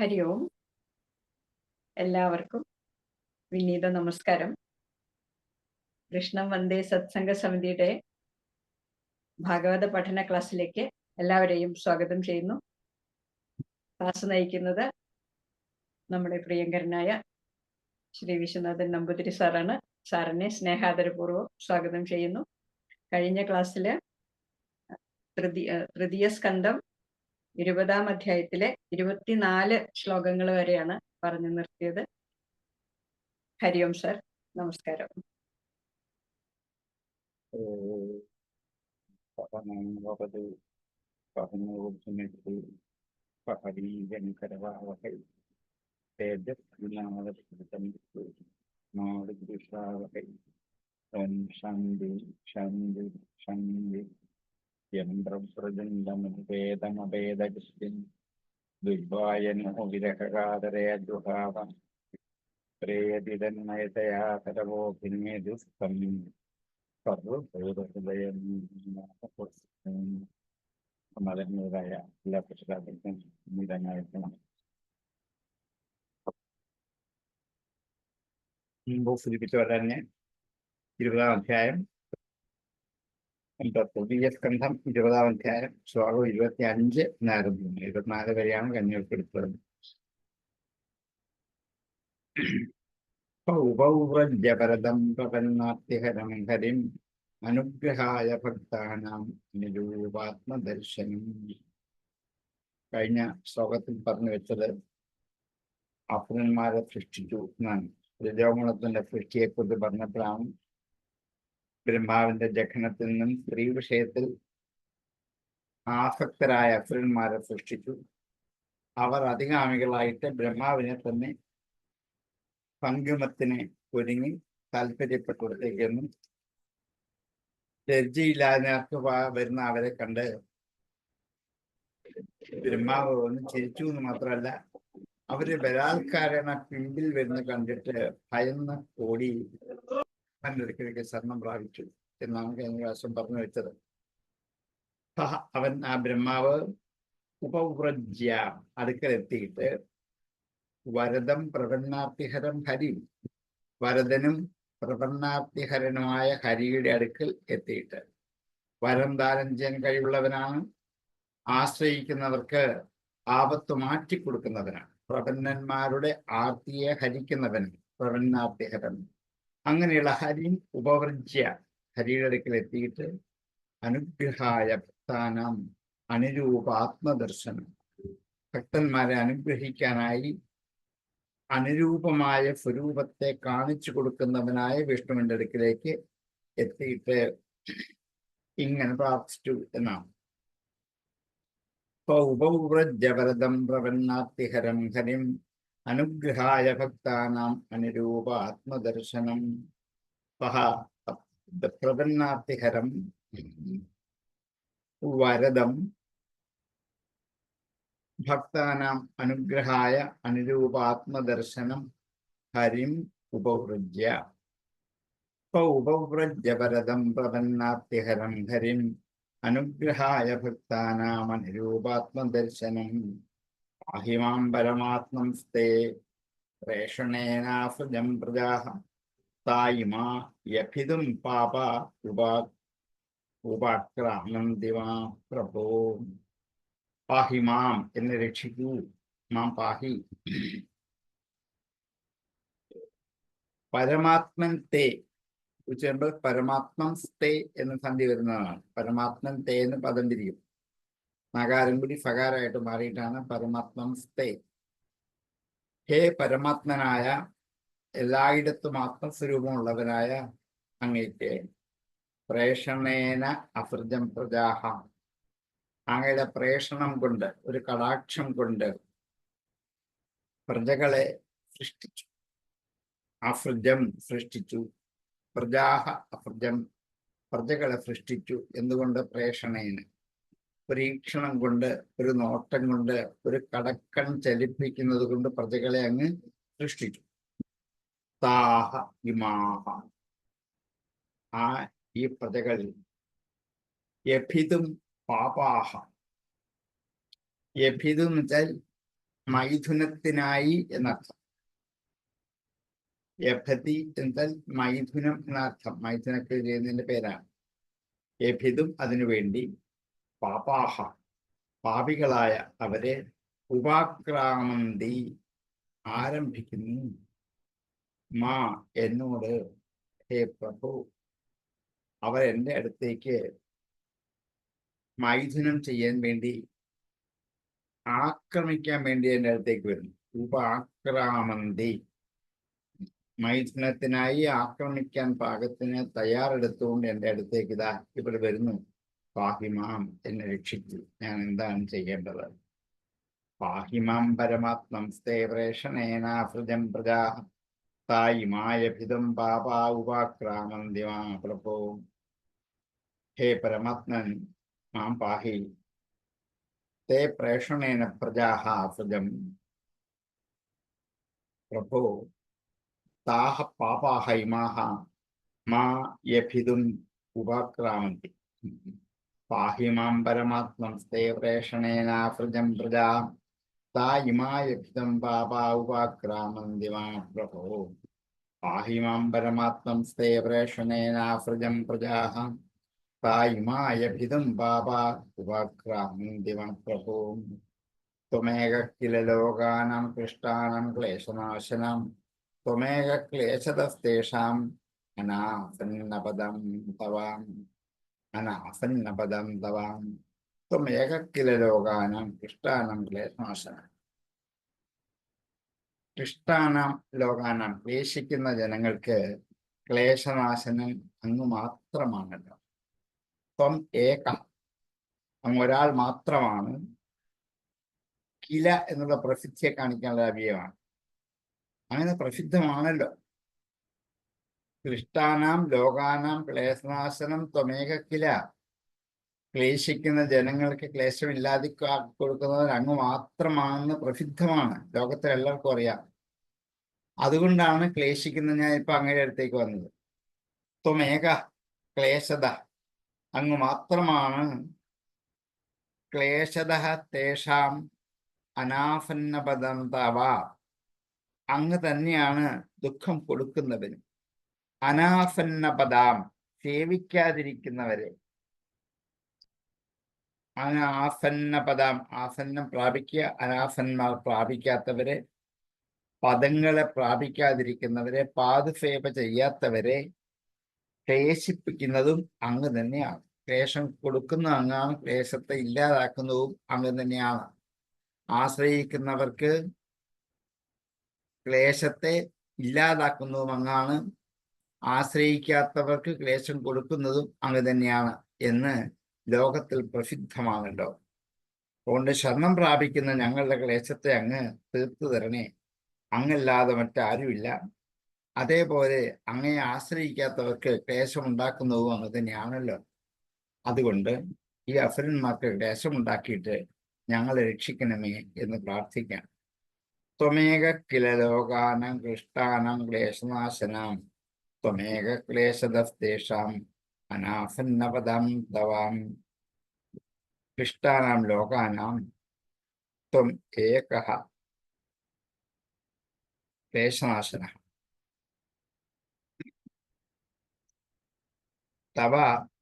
ഹരി ഓം. എല്ലാവർക്കും വിനീത നമസ്കാരം. കൃഷ്ണം വന്ദേ സത്സംഗ സമിതിയുടെ ഭാഗവത പഠന ക്ലാസ്സിലേക്ക് എല്ലാവരെയും സ്വാഗതം ചെയ്യുന്നു. ക്ലാസ് നയിക്കുന്നത് നമ്മുടെ പ്രിയങ്കരനായ ശ്രീ വിശ്വനാഥൻ നമ്പൂതിരി സാറാണ്. സാറിനെ സ്നേഹാദരപൂർവ്വം സ്വാഗതം ചെയ്യുന്നു. കഴിഞ്ഞ ക്ലാസ്സില് തൃതീയ സ്കന്ധം 20-ാം അധ്യായത്തിലെ 24 ശ്ലോകങ്ങൾ വരെയാണ് പറഞ്ഞു നിർത്തിയത്. ഹരി ഓം സർ, നമസ്കാരം. ശാന്തി ശാന്തി ശാന്തി യന്ത്രപ്രചണ്ഡമഭേദമഭേദകൃഷ്യം ദുർവായനോ വിരഹകാതരയജുഹാവം പ്രേയതിതന്മയതയാ കരവോഭിന്യദുസ്തം സർവഭൂതഹൃദയം മതന്യരായ എല്ലാ പുരുഷാർത്ഥം നിരങ്ങായിരിക്കണം. മുമ്പ് സൂചിപ്പിച്ചവർ തന്നെ 20-ാം അധ്യായം തൃതീയ സ്കന്ധം 20-ാം അധ്യായം ശ്ലോകം 25 എന്നാരംഭിക്കുന്നു. 24 വരെയാണ് കന്യകപ്പെടുത്തുന്നത്. ഉപൗവ്രജപരദം പ്രപന്നാത്യഹരം ഹരിം അനുഗ്രഹായ ഭക്താനാം നിരൂപാത്മദർശനം. കഴിഞ്ഞ ശ്ലോകത്തിൽ പറഞ്ഞു വെച്ചത് അസുരന്മാരെ സൃഷ്ടിച്ചു എന്നാണ്. രജോഗുണത്തിന്റെ സൃഷ്ടിയെക്കുറിച്ച് പറഞ്ഞപ്പോഴാണ് ബ്രഹ്മാവിന്റെ ജഖനത്തിൽ നിന്നും സ്ത്രീ വിഷയത്തിൽ ആസക്തരായ അസുരന്മാരെ സൃഷ്ടിച്ചു. അവർ അധികാമികളായിട്ട് ബ്രഹ്മാവിനെ തന്നെ സംഗമത്തിന് ഒരുങ്ങി താല്പര്യപ്പെട്ടെന്നും ലജ്ജയില്ലാതെ വരുന്ന അവരെ കണ്ട് ബ്രഹ്മാവ് ഒന്ന് ചിരിച്ചു എന്ന് മാത്രമല്ല, അവര് ബലാത്കാരണ പിമ്പിൽ വരുന്ന കണ്ടിട്ട് ഭയന്ന് ഓടി അടുക്കലേക്ക് ശരണം പ്രാപിച്ചു എന്നാണ് കഴിഞ്ഞ പ്രാവശ്യം പറഞ്ഞു വെച്ചത്. അവൻ ആ ബ്രഹ്മാവ് ഉപവ്രജ്യ അടുക്കലെത്തിയിട്ട് വരദം പ്രപന്നാർത്തിഹരം ഹരി, വരദനും പ്രപന്നാർത്തിഹരനുമായ ഹരിയുടെ അടുക്കൽ എത്തിയിട്ട്, വരം ദാനം ചെയ്യാൻ കഴിവുള്ളവനാണ്, ആശ്രയിക്കുന്നവർക്ക് ആപത്ത് മാറ്റിക്കൊടുക്കുന്നവനാണ്, പ്രപന്നന്മാരുടെ ആർത്തിയെ ഹരിക്കുന്നവൻ പ്രപന്നാർത്തിഹരൻ. അങ്ങനെയുള്ള ഹരി ഉപവ്രജ്യ ഹരിയുടെ അടുക്കൽ എത്തിയിട്ട് അനുഗ്രഹായ ഭക്താനാം അനുരൂപ ആത്മദർശനം, ഭക്തന്മാരെ അനുഗ്രഹിക്കാനായി അനുരൂപമായ സ്വരൂപത്തെ കാണിച്ചു കൊടുക്കുന്നവനായ വിഷ്ണുവിന്റെ അടുക്കിലേക്ക് എത്തിയിട്ട് ഇങ്ങനെ പ്രാർത്ഥിച്ചു എന്നാണ്. ഉപവ്രജപരദം പ്രപന്നാത്തിഹരം ഹരിം അനുഗ്രഹായ ഭക്താനാം അനുരൂപ ആത്മദർശനം. പ്രപന്നാത്തിഹരം വരദം ഭക്താനാം അനുഗ്രഹായ അനുരൂപാത്മദർശനം ഹരിം ഉപവ്രജ്യ. ഉപവ്രജപരദം പ്രപന്നാത്തിഹരം ഹരിം അനുഗ്രഹായ ഭക്താനാം അനുരൂപാത്മദർശനം. പാഹിമാം പരമാത്മം സ്തേ പ്രേഷണേനാസുജം പ്രജാഃ തായിമാ യഭിതും പാപ ഉപാക്രാമന്തിമാ പ്രഭോ. പാഹിമാം എന്ന് രക്ഷിക്കൂ, മാം പാഹി. പരമാത്മൻ തേ ഉച്ചയുമ്പോൾ പരമാത്മം സ്തേ എന്ന് സന്ധി വരുന്നതാണ്. പരമാത്മൻ തേ എന്ന് പദം തിരിയും. നകാരം കൂടി സകാരമായിട്ട് മാറിയിട്ടാണ് പരമാത്മം സ്തേ. ഹേ പരമാത്മനായ, എല്ലായിടത്തും ആത്മസ്വരൂപമുള്ളവനായ അങ്ങേക്ക് പ്രേഷണേന അസൃജം പ്രജാഹ, അങ്ങയുടെ പ്രേഷണം കൊണ്ട്, ഒരു കടാക്ഷം കൊണ്ട് പ്രജകളെ സൃഷ്ടിച്ചു. അസൃജം സൃഷ്ടിച്ചു, പ്രജാഹ അസൃജം പ്രജകളെ സൃഷ്ടിച്ചു. എന്തുകൊണ്ട്? പ്രേഷണേന, പരീക്ഷണം കൊണ്ട്, ഒരു നോട്ടം കൊണ്ട്, ഒരു കടക്കൺ ചലിപ്പിക്കുന്നത് കൊണ്ട് പ്രജകളെ അങ്ങ് സൃഷ്ടിച്ചു. താഹ ഇമാഹ, ഈ പ്രജകളിൽ യഭിതും പാപാഹ. യഭിതു എന്ന് വെച്ചാൽ മൈഥുനത്തിനായി എന്നർത്ഥം. എഭതി എന്നാൽ മൈഥുനം എന്നർത്ഥം. മൈഥുനൊക്കെ ചെയ്യുന്നതിന്റെ പേരാണ്. എഭിതും അതിനുവേണ്ടി പാപാഹ പാപികളായ അവരെ ഉപാക്രാമന്തി ആരംഭിക്കുന്നു. മാ എന്നോട്, ഹേ പ്രഭു, അവർ എൻ്റെ അടുത്തേക്ക് മൈഥുനം ചെയ്യാൻ വേണ്ടി, ആക്രമിക്കാൻ വേണ്ടി എൻ്റെ അടുത്തേക്ക് വരുന്നു. ഉപാക്രാമന്തി മൈഥുനത്തിനായി ആക്രമിക്കാൻ പാകത്തിന് തയ്യാറെടുത്തുകൊണ്ട് എൻ്റെ അടുത്തേക്ക് ഇതാ ഇവിടെ വരുന്നു. പാഹിമാം, എന്നെ രക്ഷിച്ചു. ഞാൻ എന്താണ് ചെയ്യേണ്ടത്? പാഹിമാം പരമാത്മം സ്തേ പ്രേഷണേനാഭൃജം പ്രജാ തായിമായഭിതം പാപാ ഉപാക്രാമന്തി മാ പ്രഭോ. ഹേ പരമാത്മൻ, മാം പാഹി. തേ പ്രേഷണേന പ്രജാഃ അഭൃജം പ്രഭോ താഹ പാപാഃ ഇമാഃ മാ യഭിതും ഉപാക്രാമന്തി. പാഹി മാം പരമാത്മം സ്തേ പ്രേഷണേനാഭൃജം പ്രജാ താ ഇമായഭിതം പാപാ ഉപാക്രാമന്തി മാ പ്രഭോ. പാഹി മാം പരമാത്മം സ്തേ പ്രേഷണേനാഭൃജം പ്രജാഃ താ ഇമായഭിതം പാപാ ഉപാക്രാമന്തി മാ പ്രഭോ. ത്വമേക കില ലോകാനാം ക്ലിഷ്ടാനാം ക്ലേശനാശനം ത്വമേക ക്ലേശതസ്തേഷാം അനാസന്നപദം തവാം. അനാസന്നപദം തവാം. ത്വമേക കില ലോകാനാം ക്ലിഷ്ടാനാം ക്ലേശനാശനം. ക്ലിഷ്ടാനാം ലോകാനാം ക്ലേശിക്കുന്ന ജനങ്ങൾക്ക് ക്ലേശനാശനം അങ്ങ് മാത്രമാണല്ലോ. ത്വം ഏക, അങ്ങ് ഒരാൾ മാത്രമാണ്. കില എന്നുള്ള പ്രസിദ്ധിയെ കാണിക്കാനുള്ള അവ്യയമാണ്. അങ്ങനെ പ്രസിദ്ധമാണല്ലോ. ക്ലിഷ്ടാനാം ലോകാനാം ക്ലേശനാശനം ത്വമേക കില. ക്ലേശിക്കുന്ന ജനങ്ങൾക്ക് ക്ലേശമില്ലാതെ കൊടുക്കുന്നവർ അങ്ങ് മാത്രമാണെന്ന് പ്രസിദ്ധമാണ്. ലോകത്തിൽ എല്ലാവർക്കും അറിയാം. അതുകൊണ്ടാണ് ക്ലേശിക്കുന്ന ഞാൻ ഇപ്പൊ അങ്ങയുടെ അടുത്തേക്ക് വന്നത്. ത്വമേക ക്ലേശത, അങ്ങ് മാത്രമാണ്. ക്ലേശത തേഷാം അനാസന്നപദം തവ, അങ്ങ് തന്നെയാണ് ദുഃഖം കൊടുക്കുന്നവനും. അനാസന്നപദാം, സേവിക്കാതിരിക്കുന്നവരെ. അനാസന്നപദാം, ആസന്നം പ്രാപിക്കുക, അനാസന്മാർ പ്രാപിക്കാത്തവരെ, പദങ്ങളെ പ്രാപിക്കാതിരിക്കുന്നവരെ, പാദസേവ ചെയ്യാത്തവരെ ക്ലേശിപ്പിക്കുന്നതും അങ്ങ് തന്നെയാണ്. ക്ലേശം കൊടുക്കുന്ന അങ്ങാണ്, ക്ലേശത്തെ ഇല്ലാതാക്കുന്നതും അങ്ങ് തന്നെയാണ്. ആശ്രയിക്കുന്നവർക്ക് ക്ലേശത്തെ ഇല്ലാതാക്കുന്നതും അങ്ങാണ്. ആശ്രയിക്കാത്തവർക്ക് ക്ലേശം കൊടുക്കുന്നതും അങ്ങ് തന്നെയാണ് എന്ന് ലോകത്തിൽ പ്രസിദ്ധമാണല്ലോ. അതുകൊണ്ട് ശരണം പ്രാപിക്കുന്ന ഞങ്ങളുടെ ക്ലേശത്തെ അങ്ങ് തീർത്തു തരണേ. അങ്ങല്ലാതെ മറ്റാരുമില്ല. അതേപോലെ അങ്ങയെ ആശ്രയിക്കാത്തവർക്ക് ക്ലേശമുണ്ടാക്കുന്നതും അങ്ങ് തന്നെയാണല്ലോ. അതുകൊണ്ട് ഈ അസുരന്മാർക്ക് ക്ലേശമുണ്ടാക്കിയിട്ട് ഞങ്ങളെ രക്ഷിക്കണമേ എന്ന് പ്രാർത്ഥിക്കാം. ത്വമേക കില ലോകാനാം ക്ലിഷ്ടാനാം ക്ലേശനാശനാം ത്വമേക ക്ലേശതസ്തേഷാം അനാസന്നപദം തവാം. ക്ലിഷ്ടാനാം ലോകാനാം ത്വം ഏകഃ ക്ലേശനാശനഃ തവ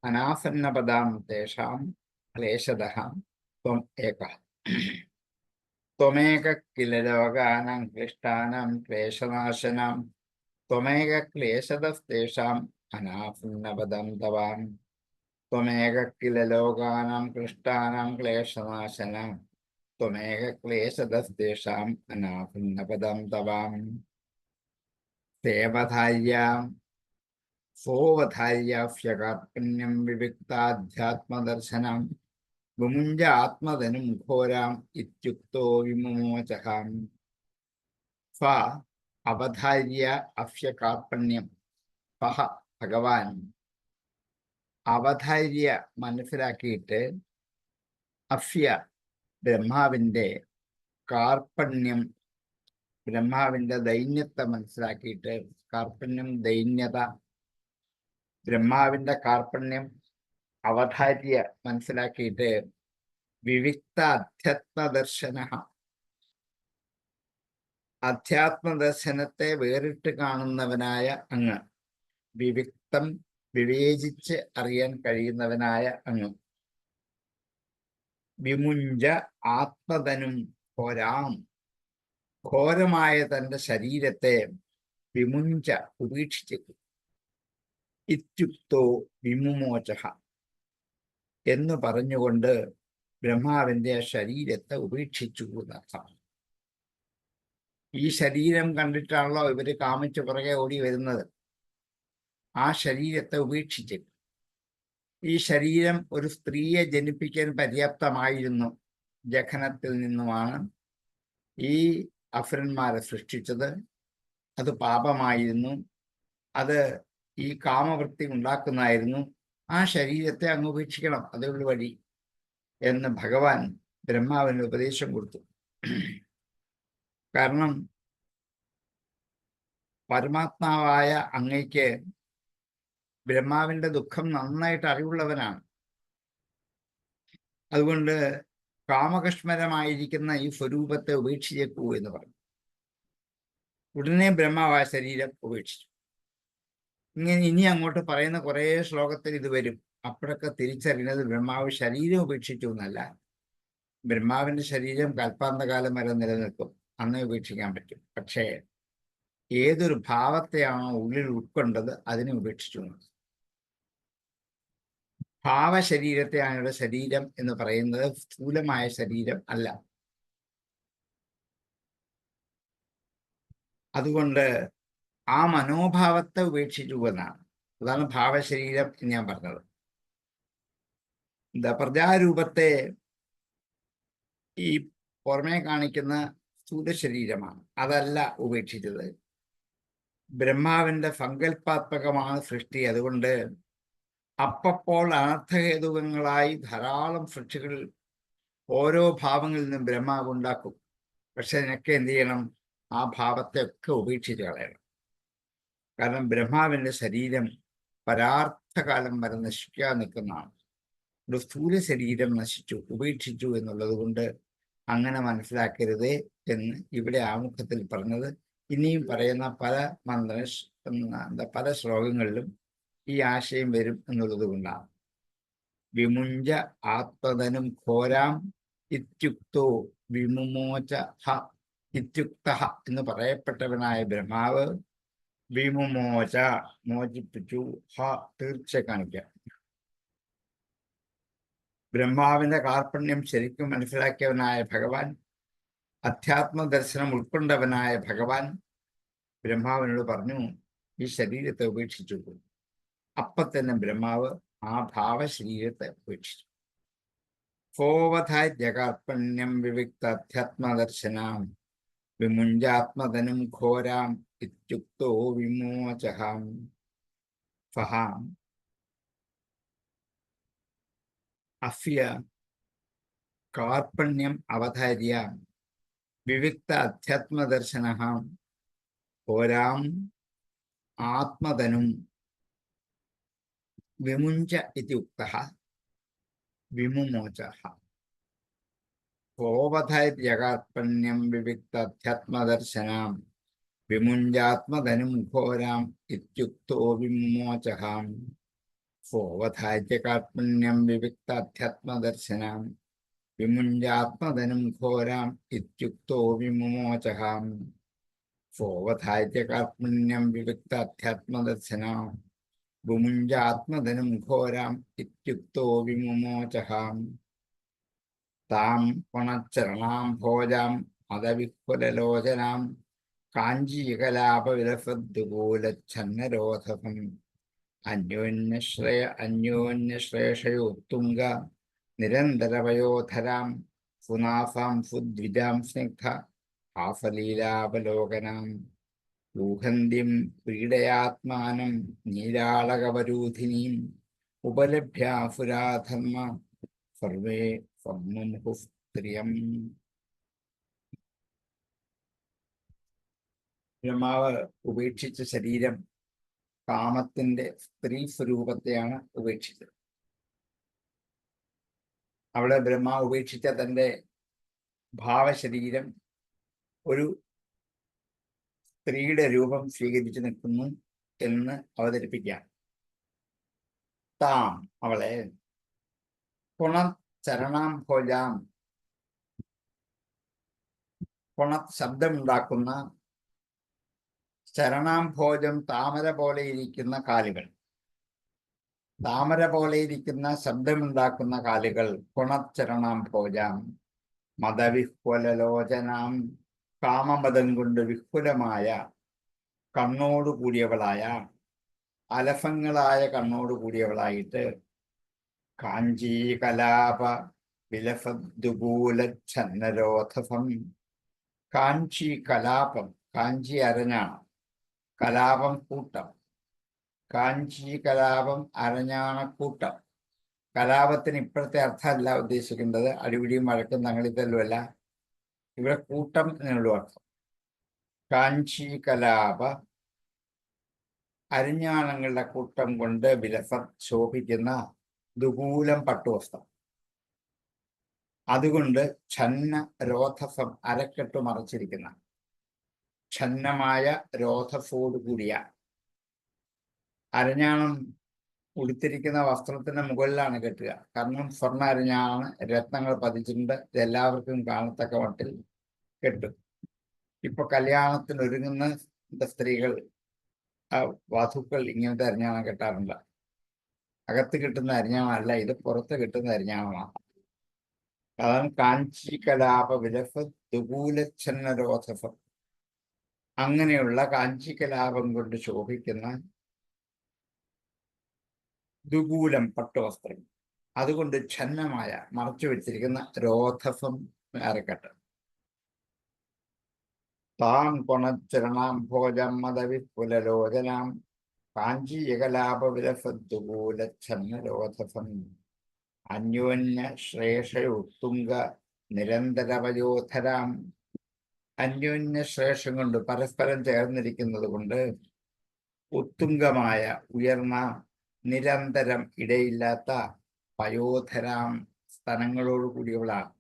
അനാസന്നപദാം തേഷാം ക്ലേശതഃ ത്വം ഏകഃ. ത്വമേക കില ലോകാനാം ക്ലിഷ്ടാനാം ക്ലേശനാശനാം ത്വമേക ക്ലേശതസ്തേഷാം അനാസന്നപദം തവാം. ത്വമേക കില ലോകാനാം ക്ലിഷ്ടാനാം ക്ലേശനാശനാം ത്വമേക ക്ലേശതസ്തേഷാം അനാസന്നപദം തവാം. സേവധാര്യാം സോവധാര്യാഫ്യകാർപ്പണ്യം വിവിക്താധ്യാത്മദർശനം വിമുഞ്ച ആത്മധനും ഘോരാം ഇത്യുക്തോ വിമുമോചഹാം. ഫ അവധാര്യ അഫ്യകാർപ്പണ്യം. ഫഹ ഭഗവാൻ അവധാര്യ മനസ്സിലാക്കിയിട്ട് അഫ്യ ബ്രഹ്മാവിൻ്റെ കാർപ്പണ്യം, ബ്രഹ്മാവിൻ്റെ ദൈന്യത്തെ മനസ്സിലാക്കിയിട്ട്, കാർപ്പണ്യം ദൈന്യത, ബ്രഹ്മാവിൻ്റെ കാർപ്പണ്യം അവധാര്യ മനസ്സിലാക്കിയിട്ട് വിവിക്ത അധ്യാത്മദർശന, അധ്യാത്മദർശനത്തെ വേറിട്ട് കാണുന്നവനായ അങ്ങ്, വിവിക്തം വിവേചിച്ച് അറിയാൻ കഴിയുന്നവനായ അങ്ങ്, വിമുഞ്ച ആത്മതനും ഘോരാം, ഘോരമായ തന്റെ ശരീരത്തെ വിമുഞ്ച ഉപേക്ഷിച്ചു, ഇത്യുക്തോ വിമുമോച എന്ന് പറഞ്ഞുകൊണ്ട് ബ്രഹ്മാവിന്റെ ശരീരത്തെ ഉപേക്ഷിച്ചു എന്നർത്ഥം. ഈ ശരീരം കണ്ടിട്ടാണല്ലോ ഇവര് കാമിച്ചു പുറകെ ഓടി വരുന്നത്. ആ ശരീരത്തെ ഉപേക്ഷിച്ച്, ഈ ശരീരം ഒരു സ്ത്രീയെ ജനിപ്പിക്കാൻ പര്യാപ്തമായിരുന്നു. ജഖനത്തിൽ നിന്നുമാണ് ഈ അസുരന്മാരെ സൃഷ്ടിച്ചത്. അത് പാപമായിരുന്നു, അത് ഈ കാമവൃത്തി ഉണ്ടാക്കുന്നതായിരുന്നു. ആ ശരീരത്തെ അങ്ങ് ഉപേക്ഷിക്കണം, അതേ വഴി എന്ന് ഭഗവാൻ ബ്രഹ്മാവിന് ഉപദേശം കൊടുത്തു. കാരണം പരമാത്മാവായ അങ്ങയ്ക്ക് ബ്രഹ്മാവിന്റെ ദുഃഖം നന്നായിട്ട് അറിവുള്ളവനാണ്. അതുകൊണ്ട് കാമകഷ്മരമായിരിക്കുന്ന ഈ സ്വരൂപത്തെ ഉപേക്ഷിച്ചേക്കൂ എന്ന് പറഞ്ഞു. ഉടനെ ബ്രഹ്മാവായ ശരീരം ഉപേക്ഷിച്ചു. ഇങ്ങനെ ഇനി അങ്ങോട്ട് പറയുന്ന കുറേ ശ്ലോകത്തിൽ ഇത് വരും. അപ്പോഴൊക്കെ തിരിച്ചറിയുന്നത് ബ്രഹ്മാവ് ശരീരം ഉപേക്ഷിച്ചു എന്നല്ല, ബ്രഹ്മാവിന്റെ ശരീരം കൽപ്പാന്തകാലം വരെ നിലനിൽക്കും, അന്നേ ഉപേക്ഷിക്കാൻ പറ്റും. പക്ഷേ ഏതൊരു ഭാവത്തെയാണോ ഉള്ളിൽ ഉൾക്കൊണ്ടത് അതിനെ ഉപേക്ഷിച്ചു. ഭാവശരീരത്തെയാണ് ഇവിടെ ശരീരം എന്ന് പറയുന്നത്, സ്ഥൂലമായ ശരീരം അല്ല. അതുകൊണ്ട് ആ മനോഭാവത്തെ ഉപേക്ഷിച്ചു എന്നാണ്. അതാണ് ഭാവശരീരം എന്ന് ഞാൻ പറഞ്ഞത്. പ്രജാരൂപത്തെ ഈ പുറമേ കാണിക്കുന്ന സ്ഥൂല ശരീരമാണ്, അതല്ല ഉപേക്ഷിച്ചത്. ബ്രഹ്മാവിന്റെ സങ്കല്പാത്മകമാണ് സൃഷ്ടി. അതുകൊണ്ട് അപ്പപ്പോൾ അനർത്ഥഹേതുകങ്ങളായി ധാരാളം സൃഷ്ടികൾ ഓരോ ഭാവങ്ങളിൽ നിന്നും ബ്രഹ്മാവ് ഉണ്ടാക്കും. പക്ഷെ അതിനൊക്കെ എന്ത് ചെയ്യണം? ആ ഭാവത്തെ ഒക്കെ ഉപേക്ഷിച്ച് കളയണം. കാരണം ബ്രഹ്മാവിന്റെ ശരീരം പരാർത്ഥകാലം വരെ നശിക്കാൻ നിൽക്കുന്നതാണ്. ഒരു സ്ഥൂല ശരീരം നശിച്ചു, ഉപേക്ഷിച്ചു എന്നുള്ളത് കൊണ്ട് അങ്ങനെ മനസ്സിലാക്കരുതേ എന്ന് ഇവിടെ ആമുഖത്തിൽ പറഞ്ഞത്. ഇനിയും പറയുന്ന പല ശ്ലോകങ്ങളിലും ഈ ആശയം വരും എന്നുള്ളത് കൊണ്ടാണ്. വിമുഞ്ച ആത്മതനും ഘോരാം ഇത്യുക്തോ വിമുമോച ഹ ഇത്യുക്ത എന്ന് പറയപ്പെട്ടവനായ ബ്രഹ്മാവ് വിമുമോച മോചിപ്പിച്ചു, ഹ തീർച്ച കാണിക്കാം. ബ്രഹ്മാവിന്റെ കാർപ്പണ്യം ശരിക്കും മനസ്സിലാക്കിയവനായ ഭഗവാൻ, അധ്യാത്മദർശനം ഉൾക്കൊണ്ടവനായ ഭഗവാൻ ബ്രഹ്മാവിനോട് പറഞ്ഞു, ഈ ശരീരത്തെ ഉപേക്ഷിച്ചു. അപ്പൊ തന്നെ ബ്രഹ്മാവ് ആ ഭാവശരീരത്തെ ഉപേക്ഷിച്ചു. ഫോവധാര്യകാർപ്പണ്യം വിവിക്ത അധ്യാത്മദർശനാം വിമുഞ്ചാത്മതനും ഘോരാം ഇത്യുക്തോ വിമോചഹാം ഫഹാം അഫ്യ കാർപ്പണ്യം അവധാര്യ വിവിക്ത അധ്യാത്മദർശനം ഘോരാം ആത്മതനും വിമുഞ്ച ഇതി ഉക്തഃ വിമുമോചഃ. ഫോവധാര്യകാർപ്പണ്യം വിവിക്ത അധ്യാത്മദർശനം വിമുഞ്ചാത്മതനും ഘോരാം ഇത്യുക്തോ വിമുമോചഃ. ഫോവധാര്യകാർപ്പണ്യം വിവിക്ത അധ്യാത്മദർശനം വിമുഞ്ചാത്മതനും ഘോരാം ഇത്യുക്തോ വിമുമോചഃ. ഫോവധാര്യകാർപ്പണ്യം വിവിക്ത അധ്യാത്മദർശനം വിമുഞ്ചാത്മതനും ഘോരാം ഇത്യുക്തോ വിമുമോചഃ. താം പുണച്ചരണാം ഭോജാം മദവിഹ്വലലോചനാം കാഞ്ചീകലാപവിലസദ്ദുകൂലച്ഛന്നരോധകം അന്യോന്യശ്രേഷയോത്തുംഗ നിരന്തരവയോധരാം സുനാസാം സുദ്വിജാം സ്നിഗ്ധ ഹാസലീലാവലോകനാം ഊഹന്തിം പീഡയാത്മാനം നീരാളകവരൂധിനീം ഉപലഭ്യാസുരാധർമ്മ സർവേ സമ്മുഹുസ്ത്രിയം. ബ്രഹ്മാവ് ഉപേക്ഷിച്ച ശരീരം കാമത്തിന്റെ സ്ത്രീ സ്വരൂപത്തെയാണ് ഉപേക്ഷിച്ചത്. അവിടെ ബ്രഹ്മാവ് ഉപേക്ഷിച്ച തന്റെ ഭാവശരീരം ഒരു സ്ത്രീയുടെ രൂപം സ്വീകരിച്ചു നിൽക്കുന്നു എന്ന് അവതരിപ്പിക്കാം. താം അവളെ പുണഃചരണാംഭോജാം, ശബ്ദമുണ്ടാക്കുന്ന ചരണാംഭോജം, താമര പോലെ ഇരിക്കുന്ന കാലുകൾ, താമര പോലെ ഇരിക്കുന്ന ശബ്ദമുണ്ടാക്കുന്ന കാലുകൾ. പുണഃചരണാംഭോജാം മദവിഹ്വലലോചനാം, കാമമദം കൊണ്ട് വിഹുലമായ കണ്ണോടു കൂടിയവളായ, അലഫങ്ങളായ കണ്ണോട് കൂടിയവളായിട്ട്, കാഞ്ചീ കലാപ വിലഫദ്ദുകൂലച്ഛന്നരോധഫം, കാഞ്ചി കലാപം, കാഞ്ചി അരഞ്ഞാണം, കലാപം കൂട്ടം, കാഞ്ചി കലാപം അരഞ്ഞാണക്കൂട്ടം. കലാപത്തിന് ഇപ്പോഴത്തെ അർത്ഥമല്ല ഉദ്ദേശിക്കേണ്ടത്, അടിപിടിയും വഴക്കും തങ്ങളിത്തല്ലുമല്ല. ഇവിടെ കൂട്ടം എന്നുള്ള അർത്ഥം. കാഞ്ചി കലാപ അരിഞ്ഞാണങ്ങളുടെ കൂട്ടം കൊണ്ട് വിലസത് ശോഭിക്കുന്ന ദുകൂലം പട്ടുവസ്ത്രം. അതുകൊണ്ട് ഛന്ന രോധസം, അരക്കെട്ട് മറച്ചിരിക്കുന്ന ഛന്നമായ രോധസോട് കൂടിയ. അരഞ്ഞാണം ഉടുത്തിരിക്കുന്ന വസ്ത്രത്തിന്റെ മുകളിലാണ് കെട്ടുക. കാരണം സ്വർണ്ണ അരഞ്ഞാണ്, രത്നങ്ങൾ പതിച്ചിട്ടുണ്ട്, ഇതെല്ലാവർക്കും കാണത്തക്ക മട്ടിൽ കെട്ടും. ഇപ്പൊ കല്യാണത്തിന് ഒരുങ്ങുന്ന സ്ത്രീകൾ, വധുക്കൾ ഇങ്ങനത്തെ അരിഞ്ഞാണം കെട്ടാറുണ്ട്. അകത്ത് കിട്ടുന്ന അരിഞ്ഞാണമല്ല ഇത്, പുറത്ത് കിട്ടുന്ന അരിഞ്ഞാണമാണ്. അതാണ് കാഞ്ചി കലാപ വിലഫ ദുകൂലച്ഛന്നരോധസം. അങ്ങനെയുള്ള കാഞ്ചി കലാപം കൊണ്ട് ശോഭിക്കുന്ന ദുകൂലം പട്ടുവസ്ത്രം, അതുകൊണ്ട് ഛന്നമായ മറച്ചു വെച്ചിരിക്കുന്ന രോധസം അരക്കെട്ട്. താം കൊണച്ചരണാംഭോജം മദവിപുലലോചനാം, കാഞ്ചീയകലാപ വിലഫദ്ദുകൂലച്ഛന്നരോധസം, അന്യോന്യ ശ്രേഷയുത്തുംഗ നിരന്തരവയോധരാം. അന്യോന്യ ശ്രേഷം കൊണ്ട്, പരസ്പരം ചേർന്നിരിക്കുന്നത് കൊണ്ട്, ഉത്തുംഗമായ ഉയർന്ന, നിരന്തരം ഇടയില്ലാത്ത, പയോധരാം സ്തനങ്ങളോട് കൂടിയവളാണ്.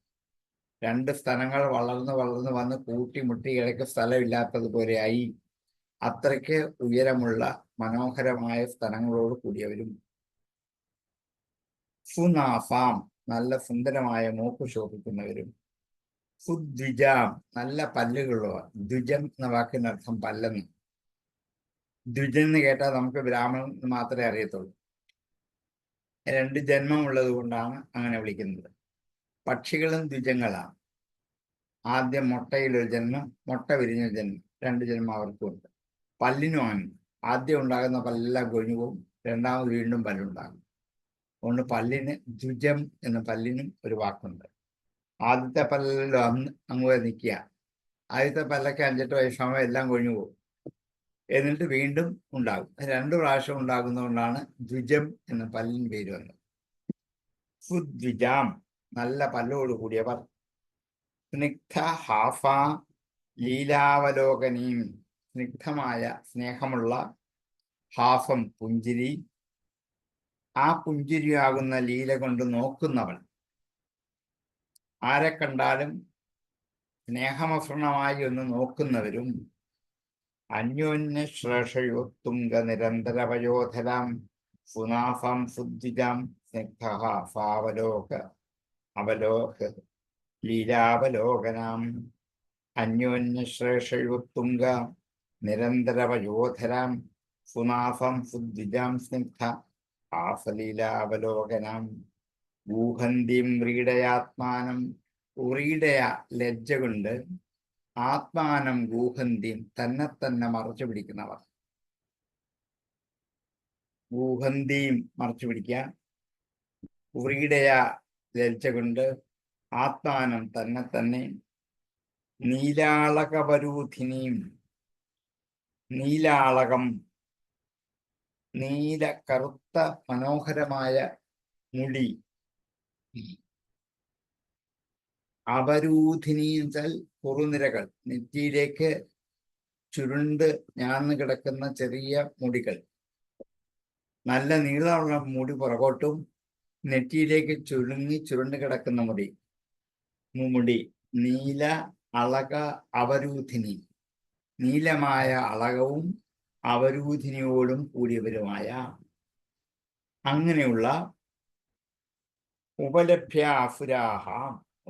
രണ്ട് സ്തനങ്ങൾ വളർന്ന് വളർന്ന് വന്ന് കൂട്ടിമുട്ടി ഇടയ്ക്ക് സ്ഥലമില്ലാത്തതുപോലെയായി. അത്രയ്ക്ക് ഉയരമുള്ള മനോഹരമായ സ്തനങ്ങളോട് കൂടിയവരും. സുനാസാം, നല്ല സുന്ദരമായ മൂക്ക് ശോഭിക്കുന്നവരും. സുദ്വിജാം, നല്ല പല്ലുകളുള്ളവർ. ദ്വിജം എന്ന വാക്കിനർത്ഥം പല്ലെന്ന്. ദ്വിജൻ എന്ന് കേട്ടാൽ നമുക്ക് ബ്രാഹ്മണൻ മാത്രമേ അറിയത്തുള്ളൂ. രണ്ട് ജന്മമുള്ളത് കൊണ്ടാണ് അങ്ങനെ വിളിക്കുന്നത്. പക്ഷികളും ദ്വിജങ്ങളാണ്. ആദ്യം മുട്ടയിലൊരു ജന്മം, മുട്ട വിരിഞ്ഞൊരു ജന്മം, രണ്ട് ജന്മം അവർക്കുമുണ്ട്. പല്ലിനുമാണ്. ആദ്യം ഉണ്ടാകുന്ന പല്ലെല്ലാം കൊഴിഞ്ഞു പോകും, രണ്ടാമത് വീണ്ടും പല്ലുണ്ടാകും. അതുകൊണ്ട് പല്ലിന് ദ്വിജം എന്ന പല്ലിനും ഒരു വാക്കുണ്ട്. ആദ്യത്തെ പല്ലെല്ലാം അങ്ങ് നിൽക്കുക. ആദ്യത്തെ പല്ലൊക്കെ 5-8 വയസ്സാകുമ്പോൾ എല്ലാം കൊഴിഞ്ഞു പോകും, എന്നിട്ട് വീണ്ടും ഉണ്ടാകും. 2 പ്രാവശ്യം ഉണ്ടാകുന്നതുകൊണ്ടാണ് ദ്വിജം എന്ന പല്ലിന് പേര് വന്നത്. സുദ്വിജാം, നല്ല പല്ലോട് കൂടിയവർ. സ്നിഗ്ധ ഹാഫ ലീലാവലോകനീം, സ്നിഗ്ധമായ സ്നേഹമുള്ള ഹാഫം പുഞ്ചിരി, ആ പുഞ്ചിരിയാകുന്ന ലീല കൊണ്ട് നോക്കുന്നവൾ. ആരെ കണ്ടാലും സ്നേഹമസൃണമായി ഒന്ന് നോക്കുന്നവരും. അന്യോന്യ ശ്രേഷയോത്തുംഗ നിരന്തരവയോധരാം, സുനാഫം സുദ്വിജാം സ്നിഗ്ധ ഹാഫാവലോക അവലോക ലീലാവലോകനാം. അന്യോന്യ ശ്രേഷയോത്തുംഗ നിരന്തരവയോധരാം, സുനാഫം സുദ്വിജാം സ്നിഗ്ധ ഹാഫലീലാവലോകനാം. ഗൂഹന്തിം വ്രീഡയാത്മാനം, വ്രീഡയ ലജ്ജ കൊണ്ട്, ആത്മാനം ഗൂഹന്തിം തന്നെ മറച്ചു പിടിക്കുന്നവർ. ഗൂഹന്തിയും മറച്ചു പിടിക്കുക, വ്രീഡയ ലജ്ജ കൊണ്ട്, ആത്മാനം തന്നെ. നീലാളകപരൂധിനിയും, നീലാളകം നീല കറുത്ത മനോഹരമായ മുടി. അപരൂധിനിയിൽ കുറുനിരകൾ, നെറ്റിയിലേക്ക് ചുരുണ്ട് ഞാന്ന് കിടക്കുന്ന ചെറിയ മുടികൾ. നല്ല നീളമുള്ള മുടി പുറകോട്ടും, നെറ്റിയിലേക്ക് ചുരുണ്ട് കിടക്കുന്ന മുടി. നീല അളക അവരൂധിനി, നീലമായ അളകവും അവരൂധിനിയോടും കൂടിയവരുമായ അങ്ങനെയുള്ള ഉപലഭ്യ അസുരാഹ,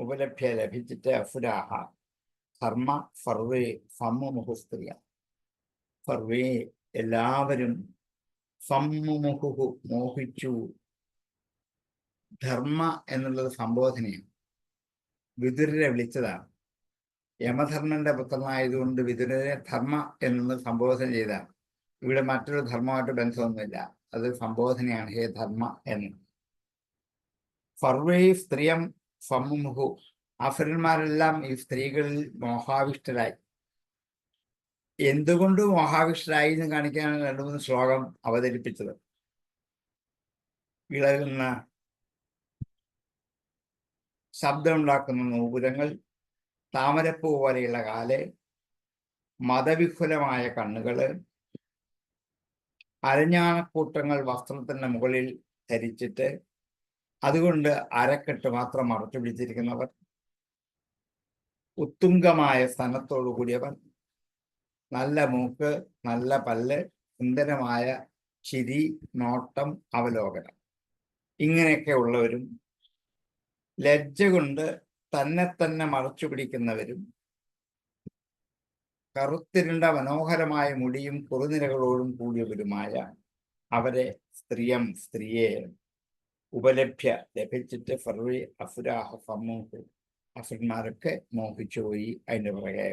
ഉപലഭ്യ ലഭിച്ചിട്ട് അസുരാഹ ധർമ്മ സർവേ സമ്മുമുഹുസ്ത്രീയ, സർവേ എല്ലാവരും സമ്മുമുഹു മോഹിച്ചു. ധർമ്മ എന്നുള്ളത് സംബോധനയാണ്. വിതുരരെ വിളിച്ചതാണ്. യമധർമ്മന്റെ പുത്രനായതുകൊണ്ട് വിതുരരെ ധർമ്മ എന്ന് സംബോധന ചെയ്താണ്. ഇവിടെ മറ്റൊരു ധർമ്മമായിട്ട് ബന്ധമൊന്നുമില്ല, അത് സംബോധനയാണ്. ഹേ ധർമ്മ എന്ന്. സർവേ സ്ത്രീയം സമ്മുമുഹു, അസുരന്മാരെല്ലാം ഈ സ്ത്രീകളിൽ മോഹാവിഷ്ടരായി. എന്തുകൊണ്ട് മോഹാവിഷ്ടരായി എന്ന് കാണിക്കാനാണ് 2-3 ശ്ലോകം അവതരിപ്പിച്ചത്. ഇളകുന്ന ശബ്ദമുണ്ടാക്കുന്ന നൂപുരങ്ങൾ, താമരപ്പൂ പോലെയുള്ള കാല്, മതവിഹുലമായ കണ്ണുകള്, അരഞ്ഞാണക്കൂട്ടങ്ങൾ വസ്ത്രത്തിന്റെ മുകളിൽ ധരിച്ചിട്ട് അതുകൊണ്ട് അരക്കെട്ട് മാത്രം മറച്ചു പിടിച്ചിരിക്കുന്നവർ, ഉത്തുംഗമായ സ്ഥലത്തോടു കൂടിയവർ, നല്ല മൂക്ക്, നല്ല പല്ല്, സുന്ദരമായ ചിരി, നോട്ടം, അവലോകനം, ഇങ്ങനെയൊക്കെ ഉള്ളവരും, ലജ്ജ കൊണ്ട് തന്നെ മറച്ചു പിടിക്കുന്നവരും, കറുത്തിരുണ്ട മനോഹരമായ മുടിയും കുറുനിരകളോടും കൂടിയവരുമായ അവരെ സ്ത്രീയെ ഉപലഭ്യ ലഭിച്ചിട്ട് സർവേ അസുരാഹ സമൂഹം, അസുരന്മാരൊക്കെ മോഹിച്ചുപോയി. അതിന്റെ പുറകെ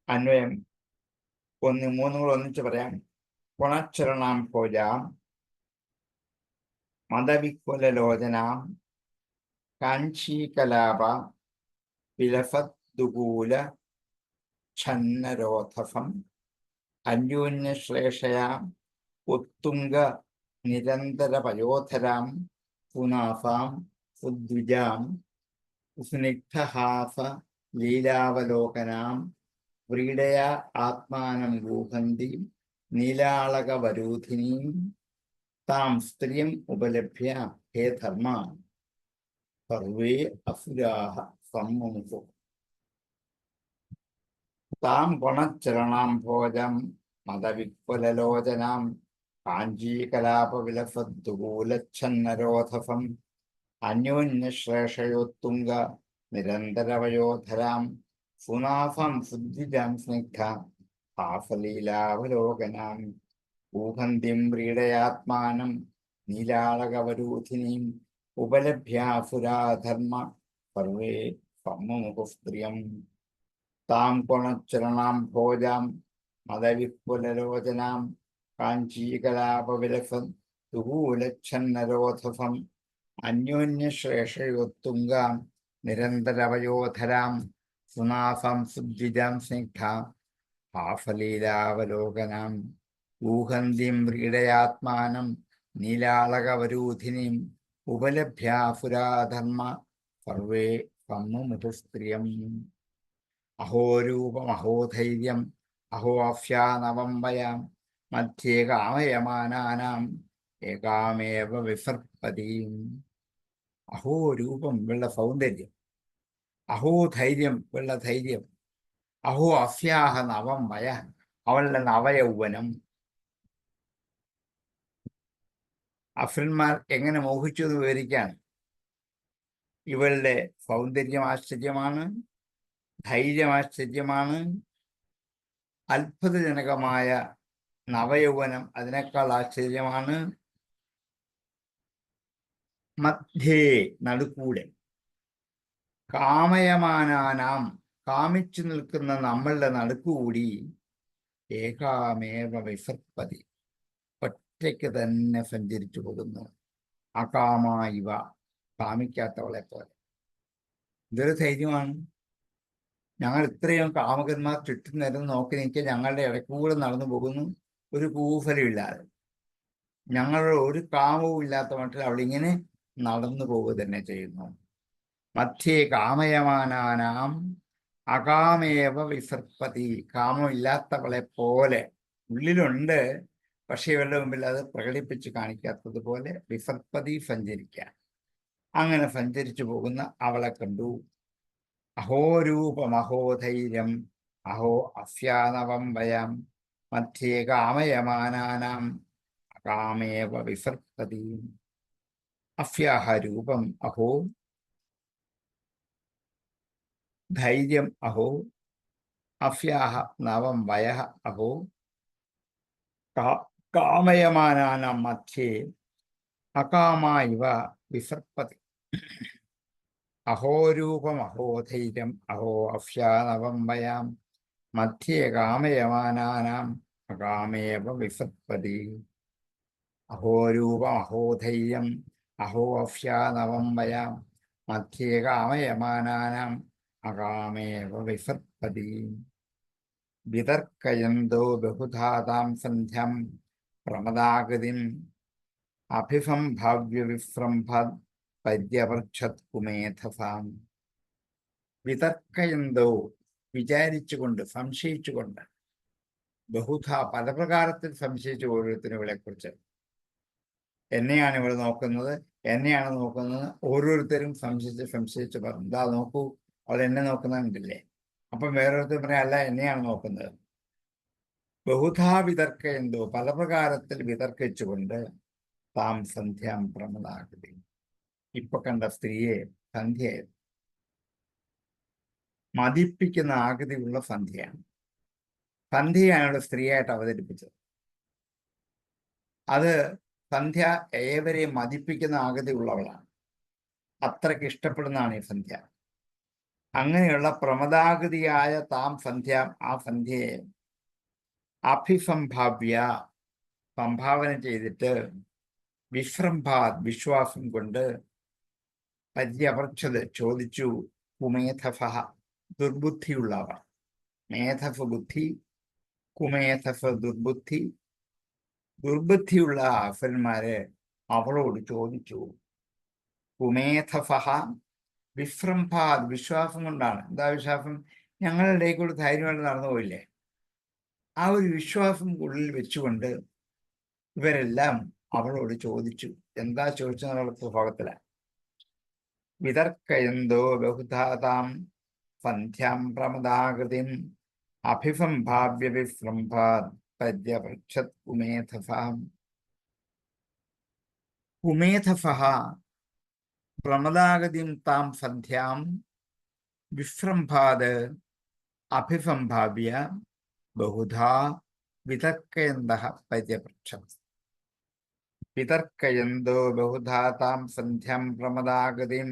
അന്വയം 3 കൂടെ ഒന്നിച്ച് പറയാം. ഗുണച്ചരണാം ഭോജാം മദവിക്കുലലോചനാം കാഞ്ചീകലാപ വിലഫദ്ദുകൂല ഛന്നരോധസം അന്യോന്യശ്ലേഷയാം ഉത്തുംഗ നിരന്തര പയോധരാം പുനാസാം ഉദ്വിജാം സ്നിഗ്ധഹാസ ലീലാവലോകനാം വ്രീഡയ ആത്മാനം ഗൂഹന്തി നീലാളകവരൂധിനീം താം സ്ത്രീം ഉപലഭ്യ ഹേ ധർമ്മ സർവേ അസുരാഹ സമ്മുമുഹു. താം ഗുണചരണാം ഭോജം മദവിക്വലലോചനാം കാഞ്ചീകലാപവിലസദ്ദുകൂലച്ഛന്നരോധസം അന്യോന്യശ്ലേഷയോത്തുംഗ നിരന്തരവയോധരാം സുനാസം സുദ്വിജാം സ്നിഗ്ധ ഹാസലീലാവലോകനാം ഊഹന്തിം വ്രീഡയാത്മാനം നീലാളകവരൂധിനീം ഉപലഭ്യാസുരാധർമ്മ സർവേ സമ്മുമുഹുസ്ത്രിയം. താം ഗുണചരണാം ഭോജാം മദവിപുലലോചനാം കാഞ്ചീകലാപവിലസദ്ദുകൂലച്ഛന്നരോധസം അന്യോന്യശ്ലേഷയോത്തുംഗാം നിരന്തരവയോധരാം സുനാസം സുദ്വിജാം സ്നിഗ്ധ ഹാസലീലാവലോകനാം ഊഹന്തിം വ്രീഡയാത്മാനം നീലാളകവരൂധിനീം ഉപലഭ്യാസുരാധർമ്മ സർവേ സമ്മുമുഹുസ്ത്രിയം. അഹോ രൂപം അഹോ ധൈര്യം അഹോ അഫ്യാനവം വയാം മധ്യേ കാമയമാനാനാം ഏകാമേവ വിസർപ്പതീം. അഹോ രൂപം വെള്ള സൗന്ദര്യം, അഹോ ധൈര്യം വെള്ള ധൈര്യം, അഹോ അസ്യാഹ നവം വയ അവളുടെ നവയൗവനം. അസുരന്മാർ എങ്ങനെ മോഹിച്ചു എന്ന് വിവരിക്കാണ്. ഇവളുടെ സൗന്ദര്യം ആശ്ചര്യമാണ്, ധൈര്യം ആശ്ചര്യമാണ്, അത്ഭുതജനകമായ നവയൗവനം അതിനേക്കാൾ ആശ്ചര്യമാണ്. മധ്യേ നടുക്കൂടെ കാമയമാനാനാം കാമിച്ചു നിൽക്കുന്ന നമ്മളുടെ നടുക്കുകൂടി ഏകാമേവ വിസർപ്പതി ഒറ്റയ്ക്ക് തന്നെ സഞ്ചരിച്ചു പോകുന്നു. അകാമ ഇവ കാമിക്കാത്തവളെ പോലെ. ഇതൊരു ധൈര്യമാണ്. ഞങ്ങൾ ഇത്രയും കാമകന്മാർ ചുറ്റും നിരന്ന് നോക്കി നിൽക്കുക, ഞങ്ങളുടെ ഇടയ്ക്കൂടെ നടന്നു പോകുന്നു, ഒരു കൂഫലമില്ലാതെ. ഞങ്ങളുടെ ഒരു കാമവും ഇല്ലാത്ത മട്ടിൽ അവളിങ്ങനെ നടന്നു പോവുക തന്നെ ചെയ്യുന്നു. മധ്യേ കാമയമാനാനാം അകാമേവ വിസർപ്പതി, കാമമില്ലാത്തവളെ പോലെ ഉള്ളിലുണ്ട്, പക്ഷെ ഇവരുടെ മുമ്പിൽ അത് പ്രകടിപ്പിച്ച് കാണിക്കാത്തത് പോലെ വിസർപ്പതി സഞ്ചരിക്കാൻ. അങ്ങനെ സഞ്ചരിച്ചു പോകുന്ന അവളെ കണ്ടു. അഹോ രൂപമഹോ ധൈര്യം അഹോ അസ്യാനവം വയം മധ്യേ കാമയമാനാനാം അകാമേവ വിസർപ്പതി. അസ്യാഹ രൂപം അഹോ ധൈര്യം അഹോ അസ്യാഹ നവം വയഃ അഹോ കാമയമാനാനാം മധ്യേ അകാമ ഇവ വിസർപ്പതി. അഹോ രൂപം അഹോ ധൈര്യം അഹോ അസ്യാനവം വയാം മധ്യേ കാമയമാനാനാം അകാമേവ വിസർപ്പതി. അഹോ രൂപം അഹോ ധൈര്യം അഹോ അസ്യാനവം വയാം മധ്യേ കാമയമാനാനാം അകാമേവ വിസർപ്പതി. വിതർക്കയന്തോ ബഹുധാ താം സന്ധ്യം പ്രമദാഗതിം അഭിസംഭാവ്യ വിശ്രംഭത് പര്യപൃച്ഛത് കുമേധസാം. വിതർക്കയന്തോ വിചാരിച്ചുകൊണ്ട്, സംശയിച്ചുകൊണ്ട്, ബഹുധ പല പ്രകാരത്തിൽ സംശയിച്ചു ഓരോരുത്തരും ഇവളെ കുറിച്ച്. എന്നെയാണ് ഇവൾ നോക്കുന്നത്, എന്നെയാണ് നോക്കുന്നത്, ഓരോരുത്തരും സംശയിച്ച് പറഞ്ഞു. ഇതാ നോക്കൂ, അവൾ എന്നെ നോക്കുന്നുണ്ടില്ലേ. അപ്പം വേറൊരുത്തർ പറയാം, അല്ല, എന്നെയാണ് നോക്കുന്നത്. ബഹുധാ വിതർക്കയന്തോ പല പ്രകാരത്തിൽ വിതർക്കിച്ചുകൊണ്ട് താം സന്ധ്യാം പ്രമദാകൃതി. ഇപ്പൊ കണ്ട സ്ത്രീയെ സന്ധ്യ മതിപ്പിക്കുന്ന ആകൃതിയുള്ള സന്ധ്യയാണ്. സന്ധ്യയാണ് സ്ത്രീയായിട്ട് അവതരിപ്പിച്ചത്. അത് സന്ധ്യ ഏവരെയും മതിപ്പിക്കുന്ന ആകൃതിയുള്ളവളാണ്. അത്രയ്ക്ക് ഇഷ്ടപ്പെടുന്നതാണ് ഈ സന്ധ്യ. അങ്ങനെയുള്ള പ്രമദാകൃതിയായ താം സന്ധ്യ, ആ സന്ധ്യയെ അഭിസംഭാവ്യ സംഭാവന ചെയ്തിട്ട് വിശ്രംഭാത് വിശ്വാസം കൊണ്ട് പര്യപർച്ഛത് ചോദിച്ചു കുമേധഫ ദുർബുദ്ധിയുള്ളവർ. മേധഫ് ബുദ്ധി, കുമേധഫ് ദുർബുദ്ധി. ദുർബുദ്ധിയുള്ള അസുരന്മാര് അവളോട് ചോദിച്ചു. കുമേധഫ വിശ്രംഭാത് വിശ്വാസം കൊണ്ടാണ്. എന്താ വിശ്വാസം? ഞങ്ങളുടെ ഇടയിൽ കൂടി ധൈര്യമായിട്ട് നടന്നു പോയില്ലേ, ആ ഒരു വിശ്വാസം ഉള്ളിൽ വെച്ചുകൊണ്ട് ഇവരെല്ലാം അവളോട് ചോദിച്ചു. എന്താ ചോദിച്ചെന്നുള്ള ഭാഗത്തിലാണ്. വിതർക്കയന്തോ ബഹുധാതാം സന്ധ്യാം പ്രമദാകൃതിം അഭിസംഭാവ്യ വിശ്രംഭാത് പര്യപൃച്ഛത് കുമേധഫാം. കുമേധഫ പ്രമദാകൃതിം താം സന്ധ്യാം വിശ്രംഭാത് അഭിസംഭാവ്യ ബഹുധാ വിതർക്കയന്തഃ പര്യപൃച്ഛത്. വിതർക്കയന്തോ ബഹുധാ താം സന്ധ്യാം പ്രമദാകൃതിം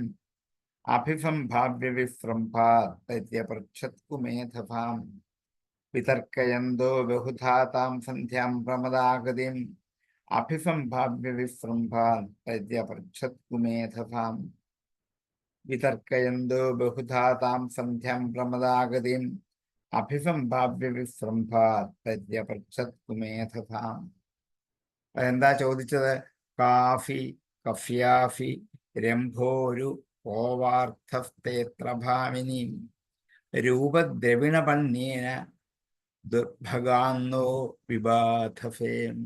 അഭിസംഭാവ്യ വിശ്രംഭാത് പര്യപൃച്ഛത് കുമേധഫാം. വിതർക്കയന്തോ ബഹുധാ താം സന്ധ്യാം പ്രമദാകൃതിം അഭിസംഭാവ്യ വിശ്രംഭാത് പര്യപൃച്ഛത് കുമേധഫാം. വിതർക്കയന്തോ ബഹുധാ താം സന്ധ്യാം പ്രമദാകൃതിം അഭിസംഭാവ്യ വിശ്രംഭാത് പര്യപൃച്ഛത് കുമേധഫാം. അതെന്താ ചോദിച്ചത്? കാഫി കഫ്യാഫി രംഭോരു ഓവാർത്ഥസ്തേത്രഭാമിനി രൂപദ്രവിണപണ്യേന ദുർഭഗാന്നോ വിബാധഫേം.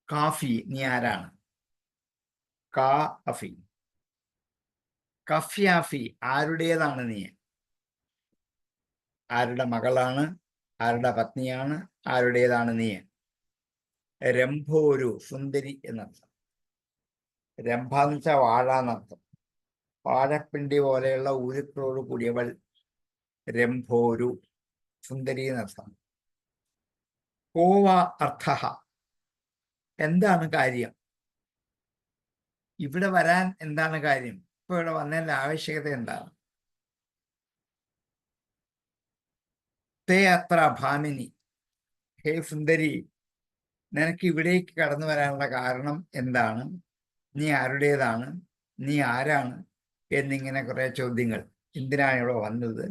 കാഫി, നീ ആരാണ്? കാ അഫി. കഫ്യാഫി, ആരുടേതാണ് നീ? ആരുടെ മകളാണ്? ആരുടെ പത്നിയാണ്? ആരുടേതാണ് നീ? രംഭോരു, സുന്ദരി എന്നർത്ഥം. രംഭ എന്ന് വെച്ചാൽ വാഴ എന്നർത്ഥം. വാഴപ്പിണ്ടി പോലെയുള്ള ഊരുക്കളോട് കൂടിയവൾ രംഭോരു, സുന്ദരി എന്നർത്ഥം. കോവ അർത്ഥ, എന്താണ് കാര്യം? ഇവിടെ വരാൻ എന്താണ് കാര്യം? ഇപ്പൊ ഇവിടെ വന്നതിന്റെ ആവശ്യകത എന്താണ്? തേ അത്ര ഭാമിനി, ഹേ സുന്ദരി, നിനക്ക് ഇവിടേക്ക് കടന്നു വരാനുള്ള കാരണം എന്താണ്? നീ ആരുടേതാണ്? നീ ആരാണ്? എന്നിങ്ങനെ കുറെ ചോദ്യങ്ങൾ. എന്തിനാണ് ഇവിടെ വന്നത്?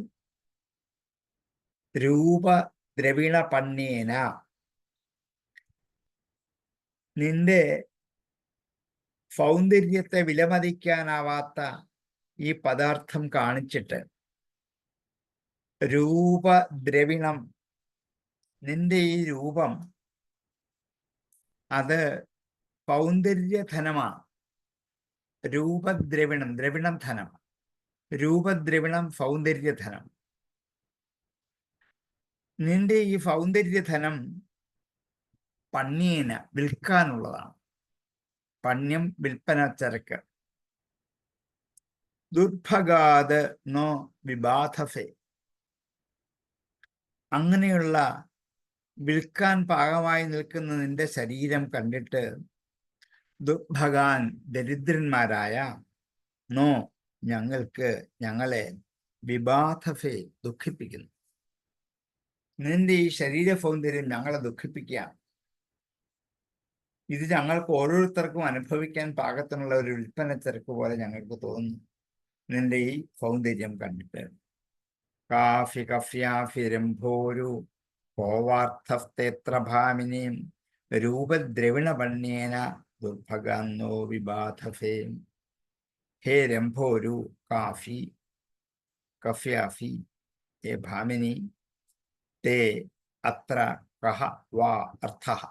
രൂപദ്രവിണ പണ്യേന, നിന്റെ സൗന്ദര്യത്തെ വിലമതിക്കാനാവാത്ത ഈ പദാർത്ഥം കാണിച്ചിട്ട്, രൂപദ്രവിണം, നിന്റെ ഈ രൂപം അത് സൗന്ദര്യധനമാണ്. രൂപദ്രവിണം, ദ്രവിണം ധനം. രൂപദ്രവിണം സൗന്ദര്യധനം. നിന്റെ ഈ സൗന്ദര്യധനം പണ്യേന വിൽക്കാനുള്ളതാണ്. പണ്യം വിൽപ്പന ചരക്ക്. ദുർഭഗാത് നോ വിബാധസേ. അങ്ങനെയുള്ള വിൽക്കാൻ പാകമായി നിൽക്കുന്ന നിന്റെ ശരീരം കണ്ടിട്ട് ദുർഭഗാൻ ദരിദ്രന്മാരായ നോ ഞങ്ങളെ വിബാധസേ ദുഃഖിപ്പിക്കുന്നു. നിന്റെ ഈ ശരീര സൗന്ദര്യം ഞങ്ങളെ ദുഃഖിപ്പിക്കുക. ഇത് ഞങ്ങൾക്ക് ഓരോരുത്തർക്കും അനുഭവിക്കാൻ പാകത്തിനുള്ള ഒരു വിൽപ്പന ചരക്ക് പോലെ ഞങ്ങൾക്ക് തോന്നുന്നു നിന്റെ ഈ സൗന്ദര്യം കണ്ടിട്ട്. കാഫി കഫ്യാഫിരംഭോരു കോവാർത്ഥസ്തേത്രഭാമിനീം രൂപദ്രവിണപണ്യേന ദുർഭഗാന്നോ വിബാധസേ. ഹേ രംഭോരു കാഫി കഫ്യാഫി ഹേ ഭാമിനി തേ അത്ര കഹ വാ അർത്ഥഃ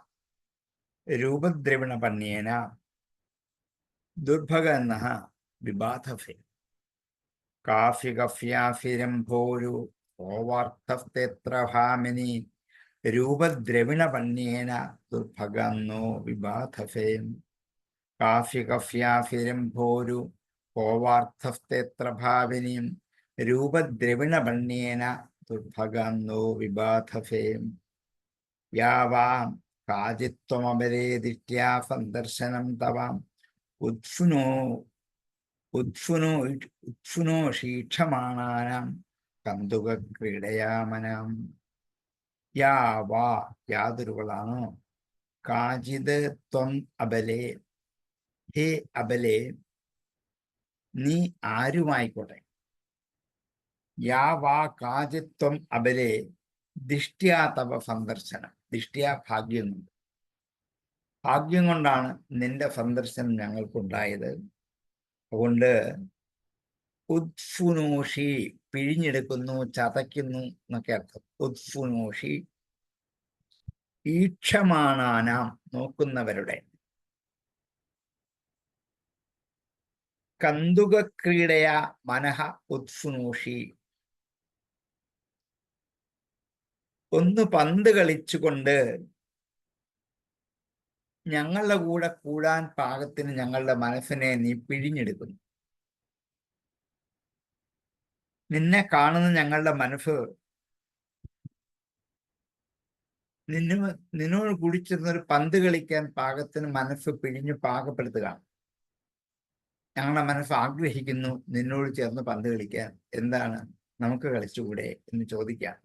രൂപദ്രവിണപണ്യേന ദുർഭഗന്നഃ വിബാധസേ. കാഫി കഫ്യാഫിരംഭോരു കോവാർത്ഥസ്തേത്രഭാമിനി രൂപദ്രവിണപണ്യേന ദുർഭഗന്നോ വിബാധസേ. കാഫി കഫ്യാഫിരംഭോരു കോവാർത്ഥസ്തേത്രഭാവിനീം രൂപദ്രവിണപണ്യേന ദുർഭഗന്നോ വിബാധസേ. യാവാം കാചിത്വമബലേ ദിഷ്ട്യാ സന്ദർശനം തവാം ഉത്സുനോഷീക്ഷമാണാനാം കന്തുകക്രീഡയാമനാം. യാവാ യാതൊരുവളാണോ കാചിത് ത്വം അബലേ. ഹേ അബലേ, നീ ആരുമായിക്കോട്ടെ. യാവാ കാചിത്വം അബലേ ദിഷ്ട്യാ തവ സന്ദർശനം. ദിഷ്ട്യാ ഭാഗ്യം കൊണ്ട്. ഭാഗ്യം കൊണ്ടാണ് നിന്റെ സന്ദർശനം ഞങ്ങൾക്കുണ്ടായത്. അതുകൊണ്ട് ഉത്സുനോഷി പിഴിഞ്ഞെടുക്കുന്നു, ചതയ്ക്കുന്നു എന്നൊക്കെ അർത്ഥം. ഉത്സുനോഷി ഈക്ഷമാണാനാം നോക്കുന്നവരുടെ. കന്തുകക്രീഡയ മനഃ ഉത്സുനോഷി ഒന്ന് പന്ത് കളിച്ചുകൊണ്ട് ഞങ്ങളുടെ കൂടെ കൂടാൻ പാകത്തിന് ഞങ്ങളുടെ മനസ്സിനെ നീ പിഴിഞ്ഞെടുക്കുന്നു. നിന്നെ കാണുന്ന ഞങ്ങളുടെ മനസ്സ് നിന്നോട് കുടിച്ചിരുന്നൊരു പന്ത് കളിക്കാൻ പാകത്തിന് മനസ്സ് പിഴിഞ്ഞ് പാകപ്പെടുത്തുകയാണ്. ഞങ്ങളുടെ മനസ്സ് ആഗ്രഹിക്കുന്നു നിന്നോട് ചേർന്ന് പന്ത് കളിക്കാൻ. എന്താണ്, നമുക്ക് കളിച്ചുകൂടെ എന്ന് ചോദിക്കാം.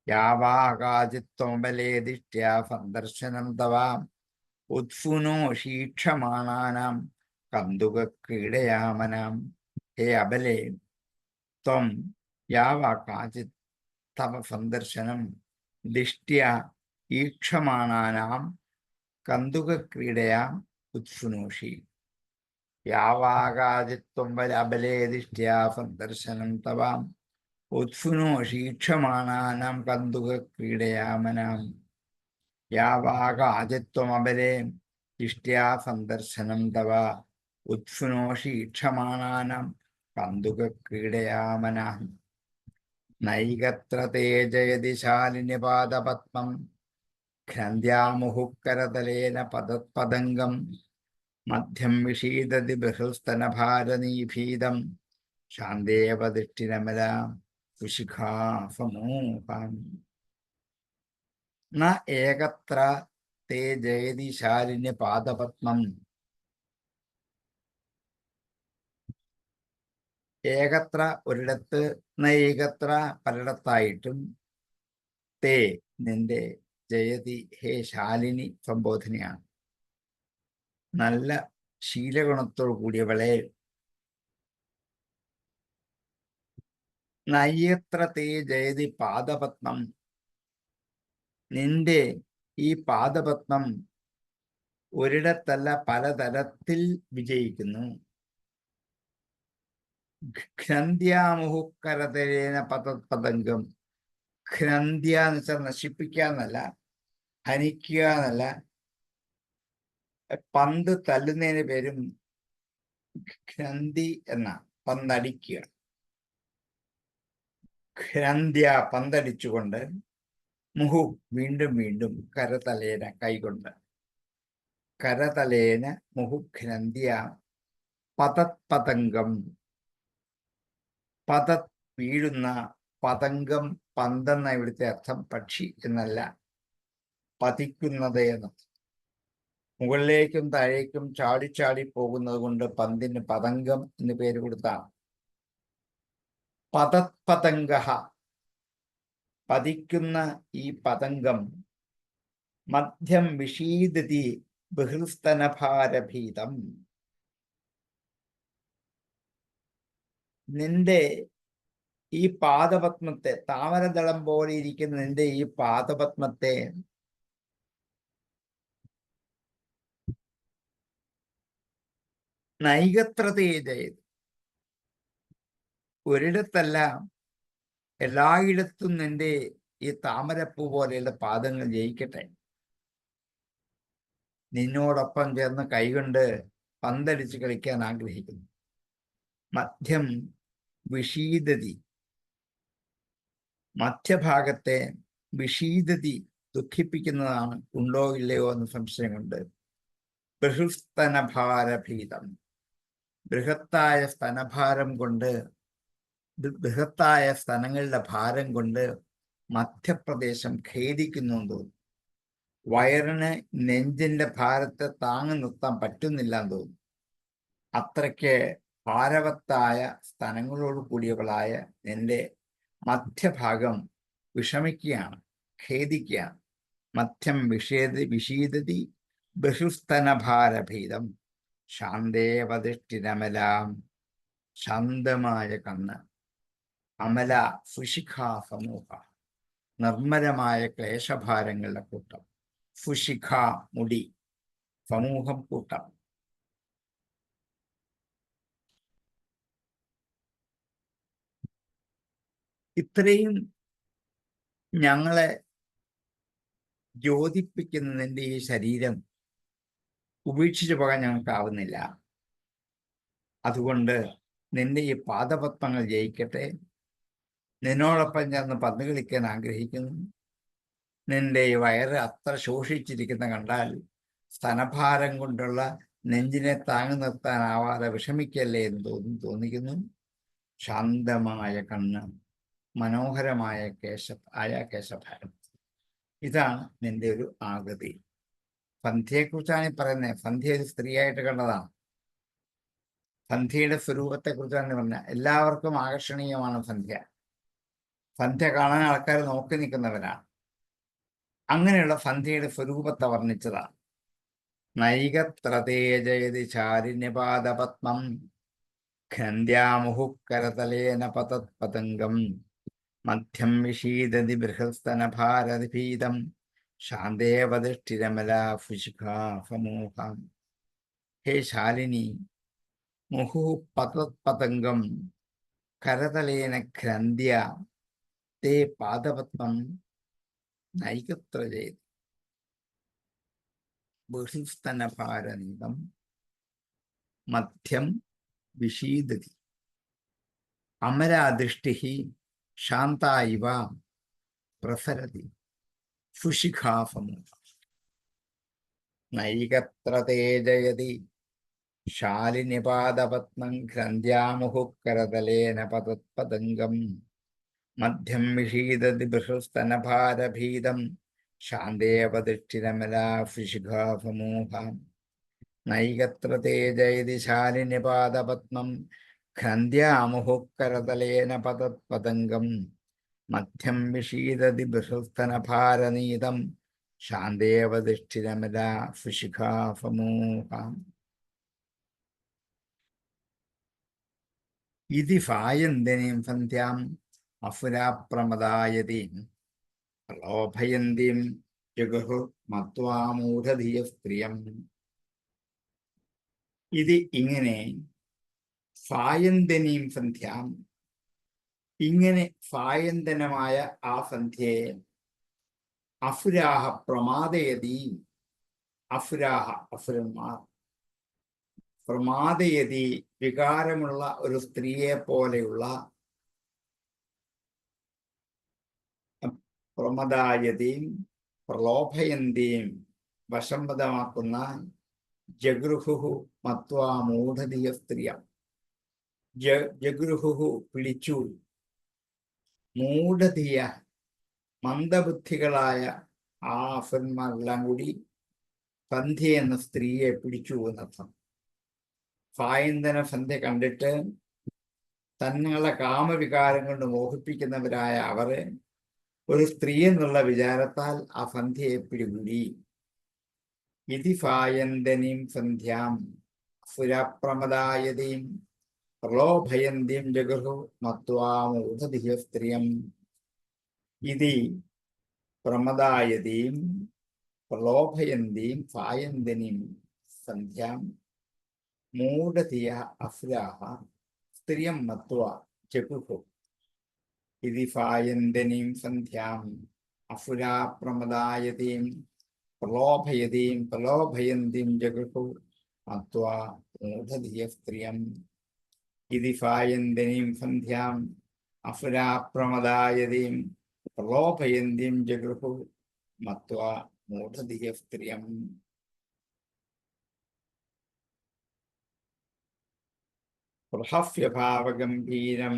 യാവാകാചിത്വമബലേ ദിഷ്ട്യാ സന്ദർശനം തവാം ഉത്സുനോഷീക്ഷമാണാനാം കന്തുകക്രീഡയാമനാം. ഹേ അബലേ, ത്വം യാവാകാചിത് തവ സന്ദർശനം ദിഷ്ട്യാ ഈക്ഷമാണാനാം കന്തുകക്രീഡയാ ഉത്സുനോഷി. യാവാകാചിത്വം അബലേ ദിഷ്ട്യാ സന്ദർശനം തവാം ഉത്സുനോഷീക്ഷമാണാനാം കന്തുകക്രീഡയാമനാം. യാവാകാചിത്വമബലേ ദിഷ്ട്യാ സന്ദർശനം തവ ഉത്സുനോഷീക്ഷമാണാനാം കന്തുകക്രീഡയാമനാം. നൈകത്ര തേ ജയതി ശാലിനിപാദപത്മം ഘ്രന്ധ്യാമുഹുക്കരതലേന പദപദംഗം മധ്യം വിഷീദതി ബൃഹൽസ്തനഭാരനീഭീതം ശാന്തേവ ദൃഷ്ടിരമല സുശിഖാസമൂഹാം. ന ഏകത്ര തേ ജയതി ശാലിനി പാദപത്മം. ഏകത്ര ഒരിടത്ത്, നൈകത്ര പലയിടത്തായിട്ടും, തേ നിന്റെ, ജയതി ഹേ ശാലിനി സംബോധനയാണ്. നല്ല ശീലഗുണത്തോടു കൂടിയവളെ. നയ്യത്ര തേ ജയതി പാദപത്മം. നിന്റെ ഈ പാദപത്മം ഒരിടത്തല്ല പലതരത്തിൽ വിജയിക്കുന്നു. ഘ്രന്ധ്യാമുഹുക്കരതലേന പതപതംഗം. ഘ്രന്ധ്യ എന്ന് വെച്ചാൽ നശിപ്പിക്കുക എന്നല്ല, ഹനിക്കുക എന്നല്ല. പന്ത് തല്ലുന്നതിന് പേരും ഘ്രന്ഥി എന്ന, പന്തടിക്കുക. ഖ്രന്ത്യ പന്തടിച്ചുകൊണ്ട് മുഹു വീണ്ടും വീണ്ടും കരതലേന കൈകൊണ്ട് കരതലേന മുഹുഘ്നന്ത്യ പതത്പതംഗം പതത് വീഴുന്ന പതംഗം പന്തെന്ന ഇവിടുത്തെ അർത്ഥം പക്ഷി എന്നല്ല പതിക്കുന്നത് എന്ന് മുകളിലേക്കും താഴേക്കും ചാടി പോകുന്നത് കൊണ്ട് പന്തിന് പതംഗം എന്ന് പേര് കൊടുത്താണ് പതത്പതംഗ പതിക്കുന്ന ഈ പതംഗം മധ്യം വിഷീദതി ബഹിർസ്തനഭാരഭീതം നിന്റെ ഈ പാദപത്മത്തെ താമരദളം പോലെ ഇരിക്കുന്ന നിന്റെ ഈ പാദപത്മത്തെ നൈകത്രതേജയത് ഒരിടത്തല്ല എല്ലായിടത്തും നിന്റെ ഈ താമരപ്പൂ പോലെയുള്ള പാദങ്ങൾ ജയിക്കട്ടെ. നിന്നോടൊപ്പം ചേർന്ന് കൈകൊണ്ട് പന്തടിച്ച് കളിക്കാൻ ആഗ്രഹിക്കുന്നു. മധ്യം വിഷീദതി മധ്യഭാഗത്തെ വിഷീദതി ദുഃഖിപ്പിക്കുന്നതാണ് ഉണ്ടോ ഇല്ലയോ എന്ന് സംശയമുണ്ട്. ബൃഹസ്തനഭാരഭീതം ബൃഹത്തായ സ്തനഭാരം കൊണ്ട് ബൃഹത്തായ സ്തനങ്ങളുടെ ഭാരം കൊണ്ട് മധ്യപ്രദേശം ഖേദിക്കുന്നു തോന്നുന്നു. വയറിന് നെഞ്ചിന്റെ ഭാരത്തെ താങ്ങി നിർത്താൻ പറ്റുന്നില്ല എന്ന് തോന്നുന്നു. അത്രയ്ക്ക് ഭാരവത്തായ സ്തനങ്ങളോട് കൂടിയവളായ നിന്റെ മധ്യഭാഗം വിഷമിക്കുകയാണ്, ഖേദിക്കുകയാണ്. മധ്യം വിഷീദതി ബഹുസ്തനഭാരഭീതം ശാന്തേവതിഷ്ഠിരമലാം ശാന്തമായ കണ്ണ് അമല ഫുഷിഖാ സമൂഹ നിർമ്മലമായ ക്ലേശഭാരങ്ങളുടെ കൂട്ടം. ഫുഷിഖ മുടി, സമൂഹം കൂട്ടം. ഇത്രയും ഞങ്ങളെ ജ്യോതിപ്പിക്കുന്നതിൻ്റെ ഈ ശരീരം ഉപേക്ഷിച്ചു പോകാൻ ഞങ്ങൾക്കാവുന്നില്ല. അതുകൊണ്ട് നിന്റെ ഈ പാദപത്മങ്ങൾ ജയിക്കട്ടെ. നിന്നോടൊപ്പം ചേർന്ന് പന്ത് കളിക്കാൻ ആഗ്രഹിക്കുന്നു. നിന്റെ ഈ വയറ് അത്ര ശോഷിച്ചിരിക്കുന്ന കണ്ടാൽ സ്തനഭാരം കൊണ്ടുള്ള നെഞ്ചിനെ താങ്ങി നിർത്താനാവാതെ വിഷമിക്കല്ലേ എന്ന് തോന്നിക്കുന്നു. ശാന്തമായ കണ്ണ്, മനോഹരമായ കേശഭാരം. ഇതാണ് നിന്റെ ഒരു ആകൃതി. സന്ധ്യയെക്കുറിച്ചാണ് ഈ പറയുന്നത്. സന്ധ്യ ഒരു സ്ത്രീയായിട്ട് കണ്ടതാണ്. സന്ധ്യയുടെ സ്വരൂപത്തെക്കുറിച്ചാണ് പറഞ്ഞത്. എല്ലാവർക്കും ആകർഷണീയമാണ് സന്ധ്യ. സന്ധ്യ കാണാൻ ആൾക്കാർ നോക്കി നിൽക്കുന്നവരാണ്. അങ്ങനെയുള്ള സന്ധ്യയുടെ സ്വരൂപത്തെ വർണ്ണിച്ചതാണ്. നൈകത്രതേജയതി ചാരിണ്യപാദപത്മം ഖന്ദ്യാമുഹുക്കരതലേന പതത്പതംഗം മധ്യം വിഷീദതി ബൃഹസ്തനഭാരഭീതം ശാന്തേവതിഷ്ഠിരമലാ ഫുഷിഖാ സമൂഹം. ഹേ ശാലിനി, മുഹു പതത്പതംഗം കരതലേന ഖ്രന്ദ്യ തേ പാദപത്മം നൈകത്രജയതി ബഹിസ്തനഭാരനീതം മധ്യം വിഷീദതി അമരാദൃഷ്ടി ശാന്ത ഇവ പ്രസരതി ഫുഷിഖാ സമൂഹ. നൈകത്രതേജയതി ശാലിനിപാദപത്മം ഖ്രന്ദ്യാമുഹുക്കരതലേന പതത്പതംഗം മധ്യം വിഷീദതി ബൃഹസ്തനഭാരഭീതം ശാന്തേവതിഷ്ഠിരമലാ ഫുഷിഖാ സമൂഹ. നൈകത്രതേജയതി ശാലിനിപാദപത്മം ഖന്ദ്യാമുഹുക്കരതലേന പതത്പതംഗം മധ്യം വിഷീദതി ബൃഹസ്തനഭാരനീതം ശാന്തേവതിഷ്ഠിരമലാ ഫുഷിഖാ സമൂഹ. ഇതി ഫായന്തനീം സന്ധ്യാം അസുരാപ്രമദായതീം പ്രലോഭയന്തീം ജഗഹു മത്വാമൂഢധിയ സ്ത്രിയം. ഇത് ഇങ്ങനെ ഫായന്തനീം സന്ധ്യാം, ഇങ്ങനെ ഫായന്തനമായ ആ സന്ധ്യയെ അസുരാഹ പ്രമാദയതി, അസുരാഹ അസുരന്മാർ, പ്രമാദയതി വികാരമുള്ള ഒരു സ്ത്രീയെ പോലെയുള്ള പ്രമദായതീം പ്രലോഭയന്തീം വശംവദമാക്കുന്ന ജഗൃഹു മത്വാ മൂഢധിയ സ്ത്രീയ. ജഗൃഹു പിടിച്ചു, മൂഢധിയ മന്ദബുദ്ധികളായ ആ അസുരന്മാരെല്ലാം കൂടി സന്ധ്യ എന്ന സ്ത്രീയെ പിടിച്ചു എന്നർത്ഥം. സായന്തന സന്ധ്യ കണ്ടിട്ട് തങ്ങളെ കാമവികാരം കൊണ്ട് മോഹിപ്പിക്കുന്നവരായ അവരെ ഒരു സ്ത്രീ എന്നുള്ള വിചാരത്താൽ ആ സന്ധ്യയെ പിടികൂടി. ഇതി സായന്തനീം സന്ധ്യാം സുരപ്രമദായതീം പ്രലോഭയന്തീം ജഗൃഹു മത്വാ മൂഢധിയ സ്ത്രീയം. ഇതി പ്രമദായതീം പ്രലോഭയന്തീം സായന്തനീം സന്ധ്യാം മൂഢധിയ അസുരാഃ സ്ത്രിയം മത്വാ ജഗൃഹു. ഇതി സായന്തനീം സന്ധ്യാം അസുരാ പ്രമദായതീം പ്രലോഭയന്തീം ജഗൃഹു മത്വാ മൂഢധിയ സ്ത്രിയം. ഇതി സായന്തനീം സന്ധ്യാം അസുരാ പ്രമദായതീം പ്രലോഭയന്തീം ജഗൃഹു മത്വാ മൂഢധിയ സ്ത്രിയം. പ്രഹസ്യഭാവഗംഭീരം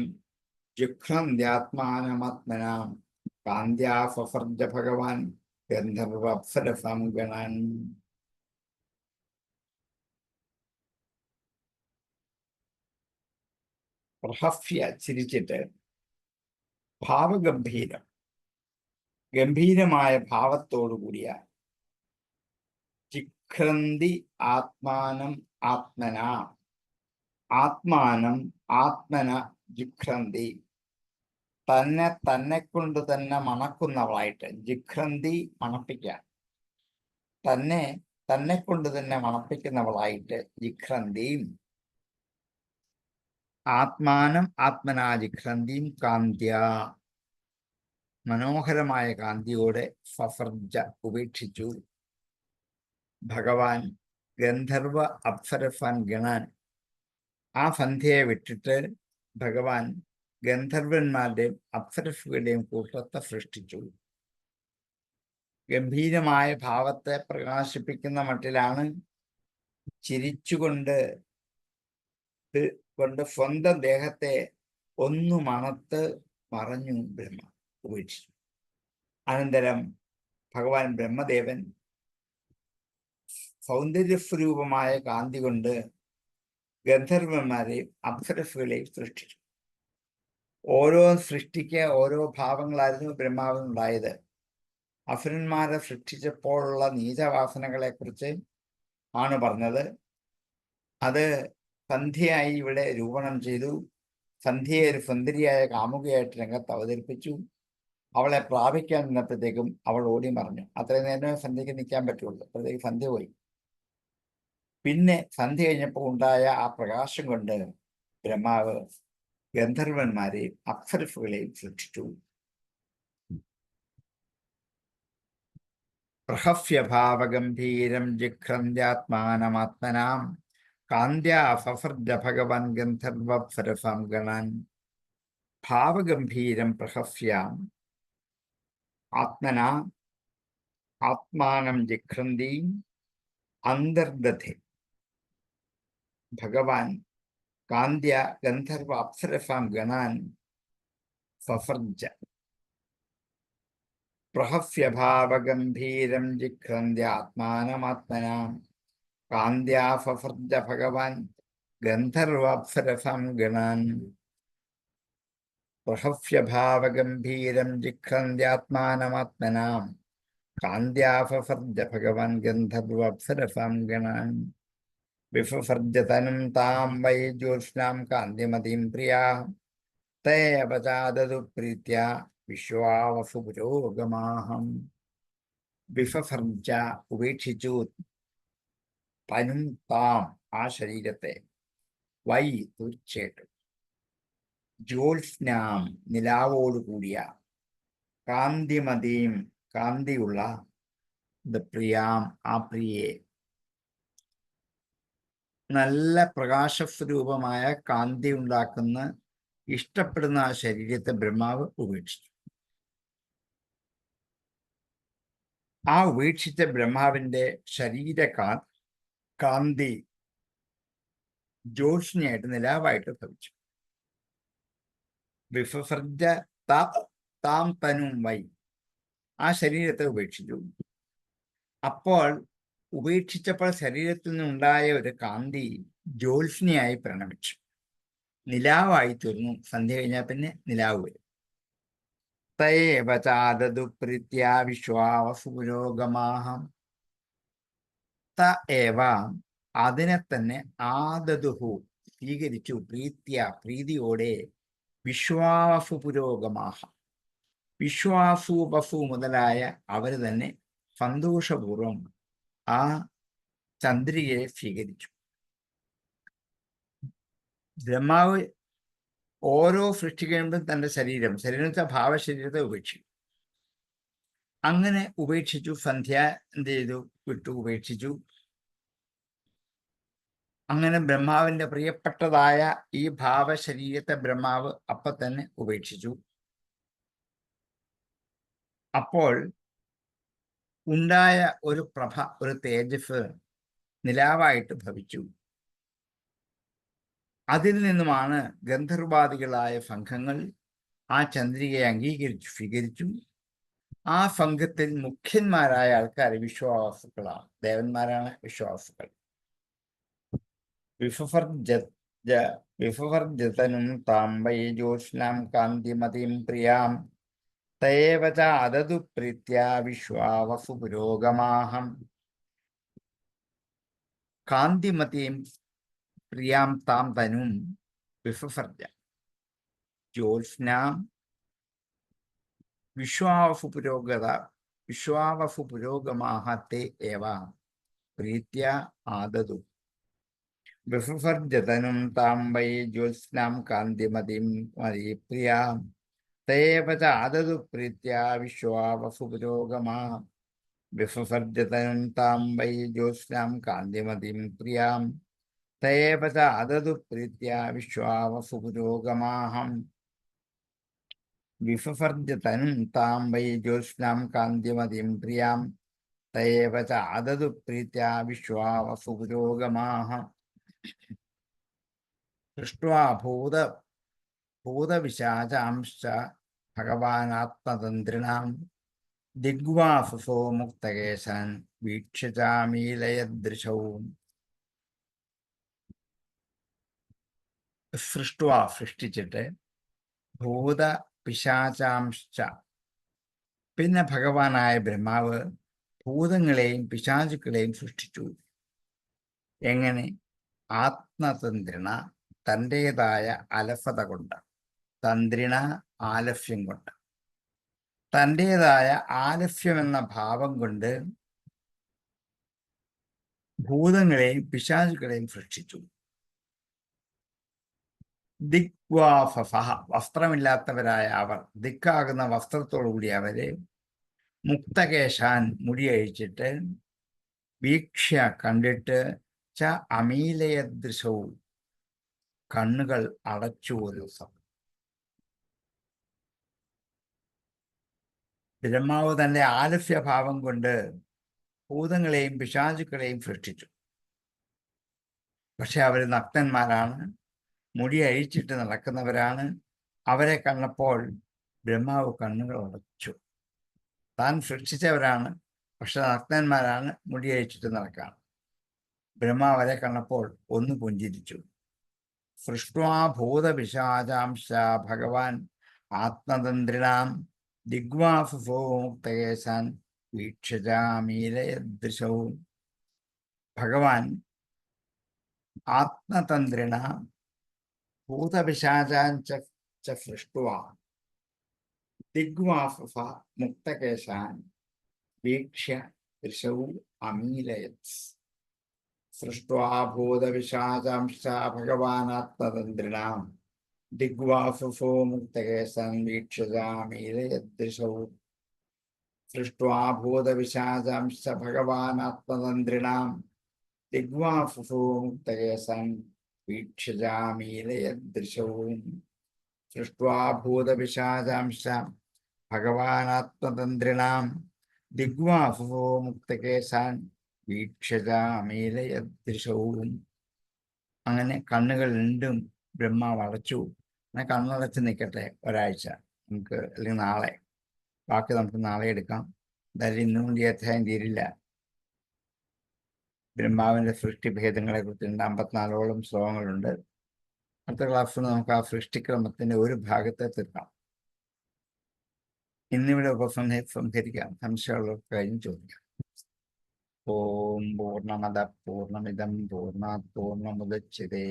ജിഘ്രന്ത്യാത്മാനമാത്മനാം കാന്ത്യാ സസർജ ഭഗവാൻ ഗന്ധർവപ്സരസാം ഗണാൻ. പ്രഹസ്യ ചിരിച്ചിട്ട്, ഭാവഗംഭീരം ഗംഭീരമായ ഭാവത്തോടുകൂടിയ, ജിഘ്രന്തി ആത്മാനം ആത്മന ആത്മാനം ആത്മന ജിഘ്രന്തി തന്നെ കൊണ്ട് തന്നെ മണക്കുന്നവളായിട്ട്. ജിഘ്രന്തി മണപ്പിക്കാൻ, തന്നെ കൊണ്ട് തന്നെ മണപ്പിക്കുന്നവളായിട്ട് ജിഘ്രന്തിയും. ആത്മാനം ആത്മനാ ജിഘ്രന്തിയും കാന്ത്യ മനോഹരമായ കാന്തിയോടെ സസർജ ഉപേക്ഷിച്ചു ഭഗവാൻ ഗന്ധർവ അപ്സരസാൻ ഗണാൻ. ആ സന്ധ്യയെ വിട്ടിട്ട് ഭഗവാൻ ഗന്ധർവന്മാരുടെയും അപ്സരസുകളുടെയും കൂട്ടത്തെ സൃഷ്ടിച്ചു. ഗംഭീരമായ ഭാവത്തെ പ്രകാശിപ്പിക്കുന്ന മട്ടിലാണ് ചിരിച്ചുകൊണ്ട് സ്വന്തം ദേഹത്തെ ഒന്നു മണത്ത് മറഞ്ഞു ബ്രഹ്മ ഉപേക്ഷിച്ചു. അനന്തരം ഭഗവാൻ ബ്രഹ്മദേവൻ സൗന്ദര്യസ്വരൂപമായ കാന്തി കൊണ്ട് ഗന്ധർവന്മാരെയും അപ്സരസുകളെയും സൃഷ്ടിച്ചു. ഓരോ സൃഷ്ടിക്ക് ഓരോ ഭാവങ്ങളായിരുന്നു ബ്രഹ്മാവിനുണ്ടായത്. അസുരന്മാരെ സൃഷ്ടിച്ചപ്പോഴുള്ള നീചവാസനകളെ കുറിച്ച് ആണ് പറഞ്ഞത്. അത് സന്ധ്യയായി ഇവിടെ രൂപണം ചെയ്തു. സന്ധ്യയെ ഒരു സുന്ദരിയായ കാമുകയായിട്ട് രംഗത്ത് അവതരിപ്പിച്ചു. അവളെ പ്രാപിക്കാൻ നിന്നപ്പോഴത്തേക്കും അവൾ ഓടി മറിഞ്ഞു. അത്രയും നേരമേ സന്ധ്യയ്ക്ക് നിൽക്കാൻ പറ്റുള്ളൂ. അപ്പോഴത്തേക്ക് സന്ധ്യ പോയി. പിന്നെ സന്ധ്യ കഴിഞ്ഞപ്പോൾ ഉണ്ടായ ആ പ്രകാശം കൊണ്ട് ബ്രഹ്മാവ് ഗന്ധർവന്മാരെയും അപ്സരസുകളെയും സൃഷ്ടിച്ചു. പ്രഹസ്യഭാവഗംഭീരം ജിഘ്രന്ത്യാത്മാനമാത്മനാം കാന്ത്യാ സസർജ ഭഗവാൻ ഗന്ധർവപ്സരസാം ഗണാൻ. ഭാവഗംഭീരം പ്രഹസ്യാം ആത്മനാ ആത്മാനം ജിഘ്രന്തീം അന്തർദധേ ഭഗവാൻ കാന്ത്യ ഗന്ധർവ അപ്സരസാം ഗണാൻ സസർജ. പ്രഹസ്യഭാവഗംഭീരം ജിഘ്രന്ത്യാത്മാനമാത്മനാം കാന്ത്യാ സസർജ ഭഗവാൻ ഗന്ധർവാപ്സരസാം ഗണാൻ. പ്രഹസ്യഭാവഗംഭീരം ജിഘ്രന്ത്യാത്മാനമാത്മനാം കാന്ത്യാ സസർജ ഭഗവാൻ ഗന്ധർവാപ്സരസാം ഗണാൻ. വിസസർജതനും താം വൈ ജ്യോത്സ്നാം കാന്തിമതീം പ്രിയാ തേ അപചാദതു പ്രീത്യാ വിശ്വാവസു പുരോഗമാഹം. വിസസർജ ഉപേക്ഷിച്ചു, തനും താം ആ ശരീരത്തെ, വൈ തീർച്ചയായിട്ടും, ജ്യോത്സ്നാം നിലാവോടുകൂടിയ, കാന്തിമതീം കാന്തിയുള്ള, പ്രിയാം ആ പ്രിയെ, നല്ല പ്രകാശസ്വരൂപമായ കാന്തി ഉണ്ടാക്കുന്ന ഇഷ്ടപ്പെടുന്ന ആ ശരീരത്തെ ബ്രഹ്മാവ് ഉപേക്ഷിച്ചു. ആ ഉപേക്ഷിച്ച ബ്രഹ്മാവിന്റെ കാന്തി ജ്യോത്സ്നയായിട്ട് നിലാവായിട്ട് ഭവിച്ചു. വിസർജ്യ താം തനും വൈ, ആ ശരീരത്തെ ഉപേക്ഷിച്ചു. അപ്പോൾ ഉപേക്ഷിച്ചപ്പോൾ ശരീരത്തിൽ നിന്നുണ്ടായ ഒരു കാന്തി ജ്യോത്സ്നയായി പരിണമിച്ചു, നിലാവായി തീർന്നു. സന്ധ്യ കഴിഞ്ഞാൽ പിന്നെ നിലാവ് വരും. തയേവ ചാദതു പ്രീത്യാ വിശ്വാവസു പുരോഗമാഹം. ത ഏവ, അതിനെ തന്നെ, ആദതുഹു സ്വീകരിച്ചു, പ്രീതിയോടെ, വിശ്വാവസു പുരോഗമാഹ, വിശ്വാസു വസു മുതലായ അവർ തന്നെ സന്തോഷപൂർവം ആ ചന്ദ്രികയെ സ്വീകരിച്ചു. ബ്രഹ്മാവ് ഓരോ സൃഷ്ടി കഴിയുമ്പോഴും തന്റെ ശരീരത്തെ ഭാവശരീരത്തെ ഉപേക്ഷിച്ചു. അങ്ങനെ ഉപേക്ഷിച്ചു. സന്ധ്യ എന്ത് ചെയ്തു? വിട്ടു, ഉപേക്ഷിച്ചു. അങ്ങനെ ബ്രഹ്മാവിന്റെ പ്രിയപ്പെട്ടതായ ഈ ഭാവശരീരത്തെ ബ്രഹ്മാവ് അപ്പൊ തന്നെ ഉപേക്ഷിച്ചു. അപ്പോൾ ഉണ്ടായ ഒരു പ്രഭ, ഒരു തേജസ് നിലാവായിട്ട് ഭവിച്ചു. അതിൽ നിന്നുമാണ് ഗന്ധർവാദികളായ സംഘങ്ങൾ ആ ചന്ദ്രികയെ സ്വീകരിച്ചു. ആ സംഘത്തിൽ മുഖ്യന്മാരായ ആൾക്കാർ വിശ്വാസുക്കളാണ്, ദേവന്മാരാണ് വിശ്വാസുക്കൾ. വിഫർജതനും താംബൈ ജ്യോത്സ്നാം കാന്തിമതിം പ്രിയാം തയേവ ച അതതു പ്രീത്യാ വിശ്വാവസു പുരോഗമാഹം. കാന്തിമതിയും പ്രിയാം താം തനും വിഫർജ ജ്യോത്സ്നാം വിശ്വാവസു പുരോഗമാഹത്തെ ഏവ പ്രീത്യാ ആദതു. വിഫർജതനും താം വൈ ജ്യോത്സ്നാം കാന്തിമതിം പ്രിയാം തയേവ ച ആദതു പ്രീത്യാ വിശ്വാവസു പുരോഗമാഹം. വിഫർജതനും താം വൈ ജ്യോത്സ്നാം കാന്തിമതിം പ്രിയാം തയേവ ച ആദതു പ്രീത്യാ വിശ്വാവസു പുരോഗമാഹം. വിഫർജതനും താം വൈ ജ്യോത്സ്നാം കാന്തിമതിം പ്രിയാം തയേവ ച ആദതു പ്രീത്യാ വിശ്വാവസു പുരോഗമാഹം. ദൃഷ്ട്വാ ഭൂതവിശാചാംശ്ച ഭഗവാനാത്മതന്ത്രിണാം ദിഗ്വാസുസോ മുക്തകേശാൻ വീക്ഷ്യ ചാമീലയദൃശൗ. സൃഷ്ടിച്ചിട്ട്, ഭൂതപിശാചാംശ്ച, പിന്നെ ഭഗവാനായ ബ്രഹ്മാവ് ഭൂതങ്ങളെയും പിശാചുക്കളെയും സൃഷ്ടിച്ചു. എങ്ങനെ? ആത്മതന്ത്രിണ, തൻ്റെതായ അലസത കൊണ്ട്, തന്ത്രിണ ആലസ്യം കൊണ്ട്, തൻ്റെതായ ആലസ്യമെന്ന ഭാവം കൊണ്ട് ഭൂതങ്ങളെയും പിശാചുക്കളെയും സൃഷ്ടിച്ചു. ദിഗ്വാഫഫ, വസ്ത്രമില്ലാത്തവരായ അവർ, ദിക്കാകുന്ന വസ്ത്രത്തോടുകൂടി അവരെ, മുക്തകേശാൻ, മുടിയഴിച്ചിട്ട്, വീക്ഷ്യ കണ്ടിട്ട്, ച അമീലയദൃശവും, കണ്ണുകൾ അടച്ചു ഒരു ദിവസം. ബ്രഹ്മാവ് തന്റെ ആലസ്യഭാവം കൊണ്ട് ഭൂതങ്ങളെയും പിശാചുക്കളെയും സൃഷ്ടിച്ചു. പക്ഷെ അവർ നഗ്നന്മാരാണ്, മുടി അഴിച്ചിട്ട് നടക്കുന്നവരാണ്. അവരെ കണ്ടപ്പോൾ ബ്രഹ്മാവ് കണ്ണുകൾ അടച്ചു. താൻ സൃഷ്ടിച്ചവരാണ്, പക്ഷെ നഗ്നന്മാരാണ്, മുടി അഴിച്ചിട്ട് നടക്കാണ്. ബ്രഹ്മാവ് അവരെ കണ്ടപ്പോൾ ഒന്ന് പുഞ്ചിരിച്ചു. സൃഷ്ട്വാ ഭൂതപിശാചാംശ്ച ഭഗവാൻ ആത്മതന്ത്രിണാം ദിഗ്വാസുസോ മുക്തകേശാൻ വീക്ഷ്യ ചാമീലയദൃശൗ. ഭഗവാൻ ആത്മതന്ത്രിണ ഭൂതപിശാചാഞ്ച സൃഷ്ട്വാ ദിഗ്വാസുസ മുക്തകേശാൻ വീക്ഷ്യ ദൃശൗ അമീലയത്. സൃഷ്ട്വാ ഭൂതപിശാചാംശ്ച ഭഗവാനാത്മതന്ത്രിണാം ദിഗ്വാസുസോ മുക്തകേശാൻ വീക്ഷ്യ ചാമീലയദൃശൗ. സൃഷ്ട്വാ ഭൂതപിശാചാംശ്ച ഭഗവാനാത്മതന്ത്രിണാം ദിഗ്വാസുസോ മുക്തകേശാൻ വീക്ഷ്യ ചാമീലയദൃശൗ. സൃഷ്ട്വാ ഭൂതപിശാചാംശ്ച ഭഗവാനാത്മതന്ത്രിണാം ദിഗ്വാഫോ മുക്തകേശാൻ വീക്ഷജാമീലയദൃശവും. അങ്ങനെ കണ്ണുകൾ രണ്ടും ബ്രഹ്മാവ് അടച്ചു. അങ്ങനെ കണ്ണടച്ച് നിൽക്കട്ടെ ഒരാഴ്ച, നമുക്ക് അല്ലെങ്കിൽ നാളെ, ബാക്കി നമുക്ക് നാളെ എടുക്കാം. എന്തായാലും ഇന്നും ഈ അധ്യായം തീരില്ല. ബ്രഹ്മാവിൻ്റെ സൃഷ്ടിഭേദങ്ങളെ കുറിച്ചുണ്ട്, 54ഓളം ശ്ലോകങ്ങളുണ്ട്. അടുത്ത ക്ലാസ്സിൽ നമുക്ക് ആ സൃഷ്ടിക്രമത്തിൻ്റെ ഒരു ഭാഗത്തെ തീർക്കാം. ഇന്നിവിടെ സംഹരിക്കാം. സംശയമുള്ളവർക്ക് കഴിഞ്ഞ് ചോദിക്കാം. ഓം പൂർണ്ണമദ പൂർണ്ണമിദം പൂർണ്ണാത് പൂർണ്ണമുദച്യതേ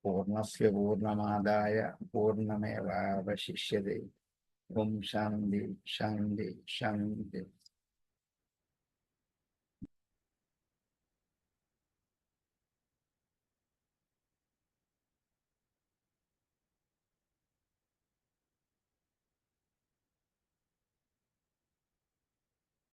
പൂർണ്ണസ്യ പൂർണ്ണമാദായ പൂർണ്ണമേവാവശിഷ്യതേ. ഓം ശാന്തി ശാന്തി ശാന്തി.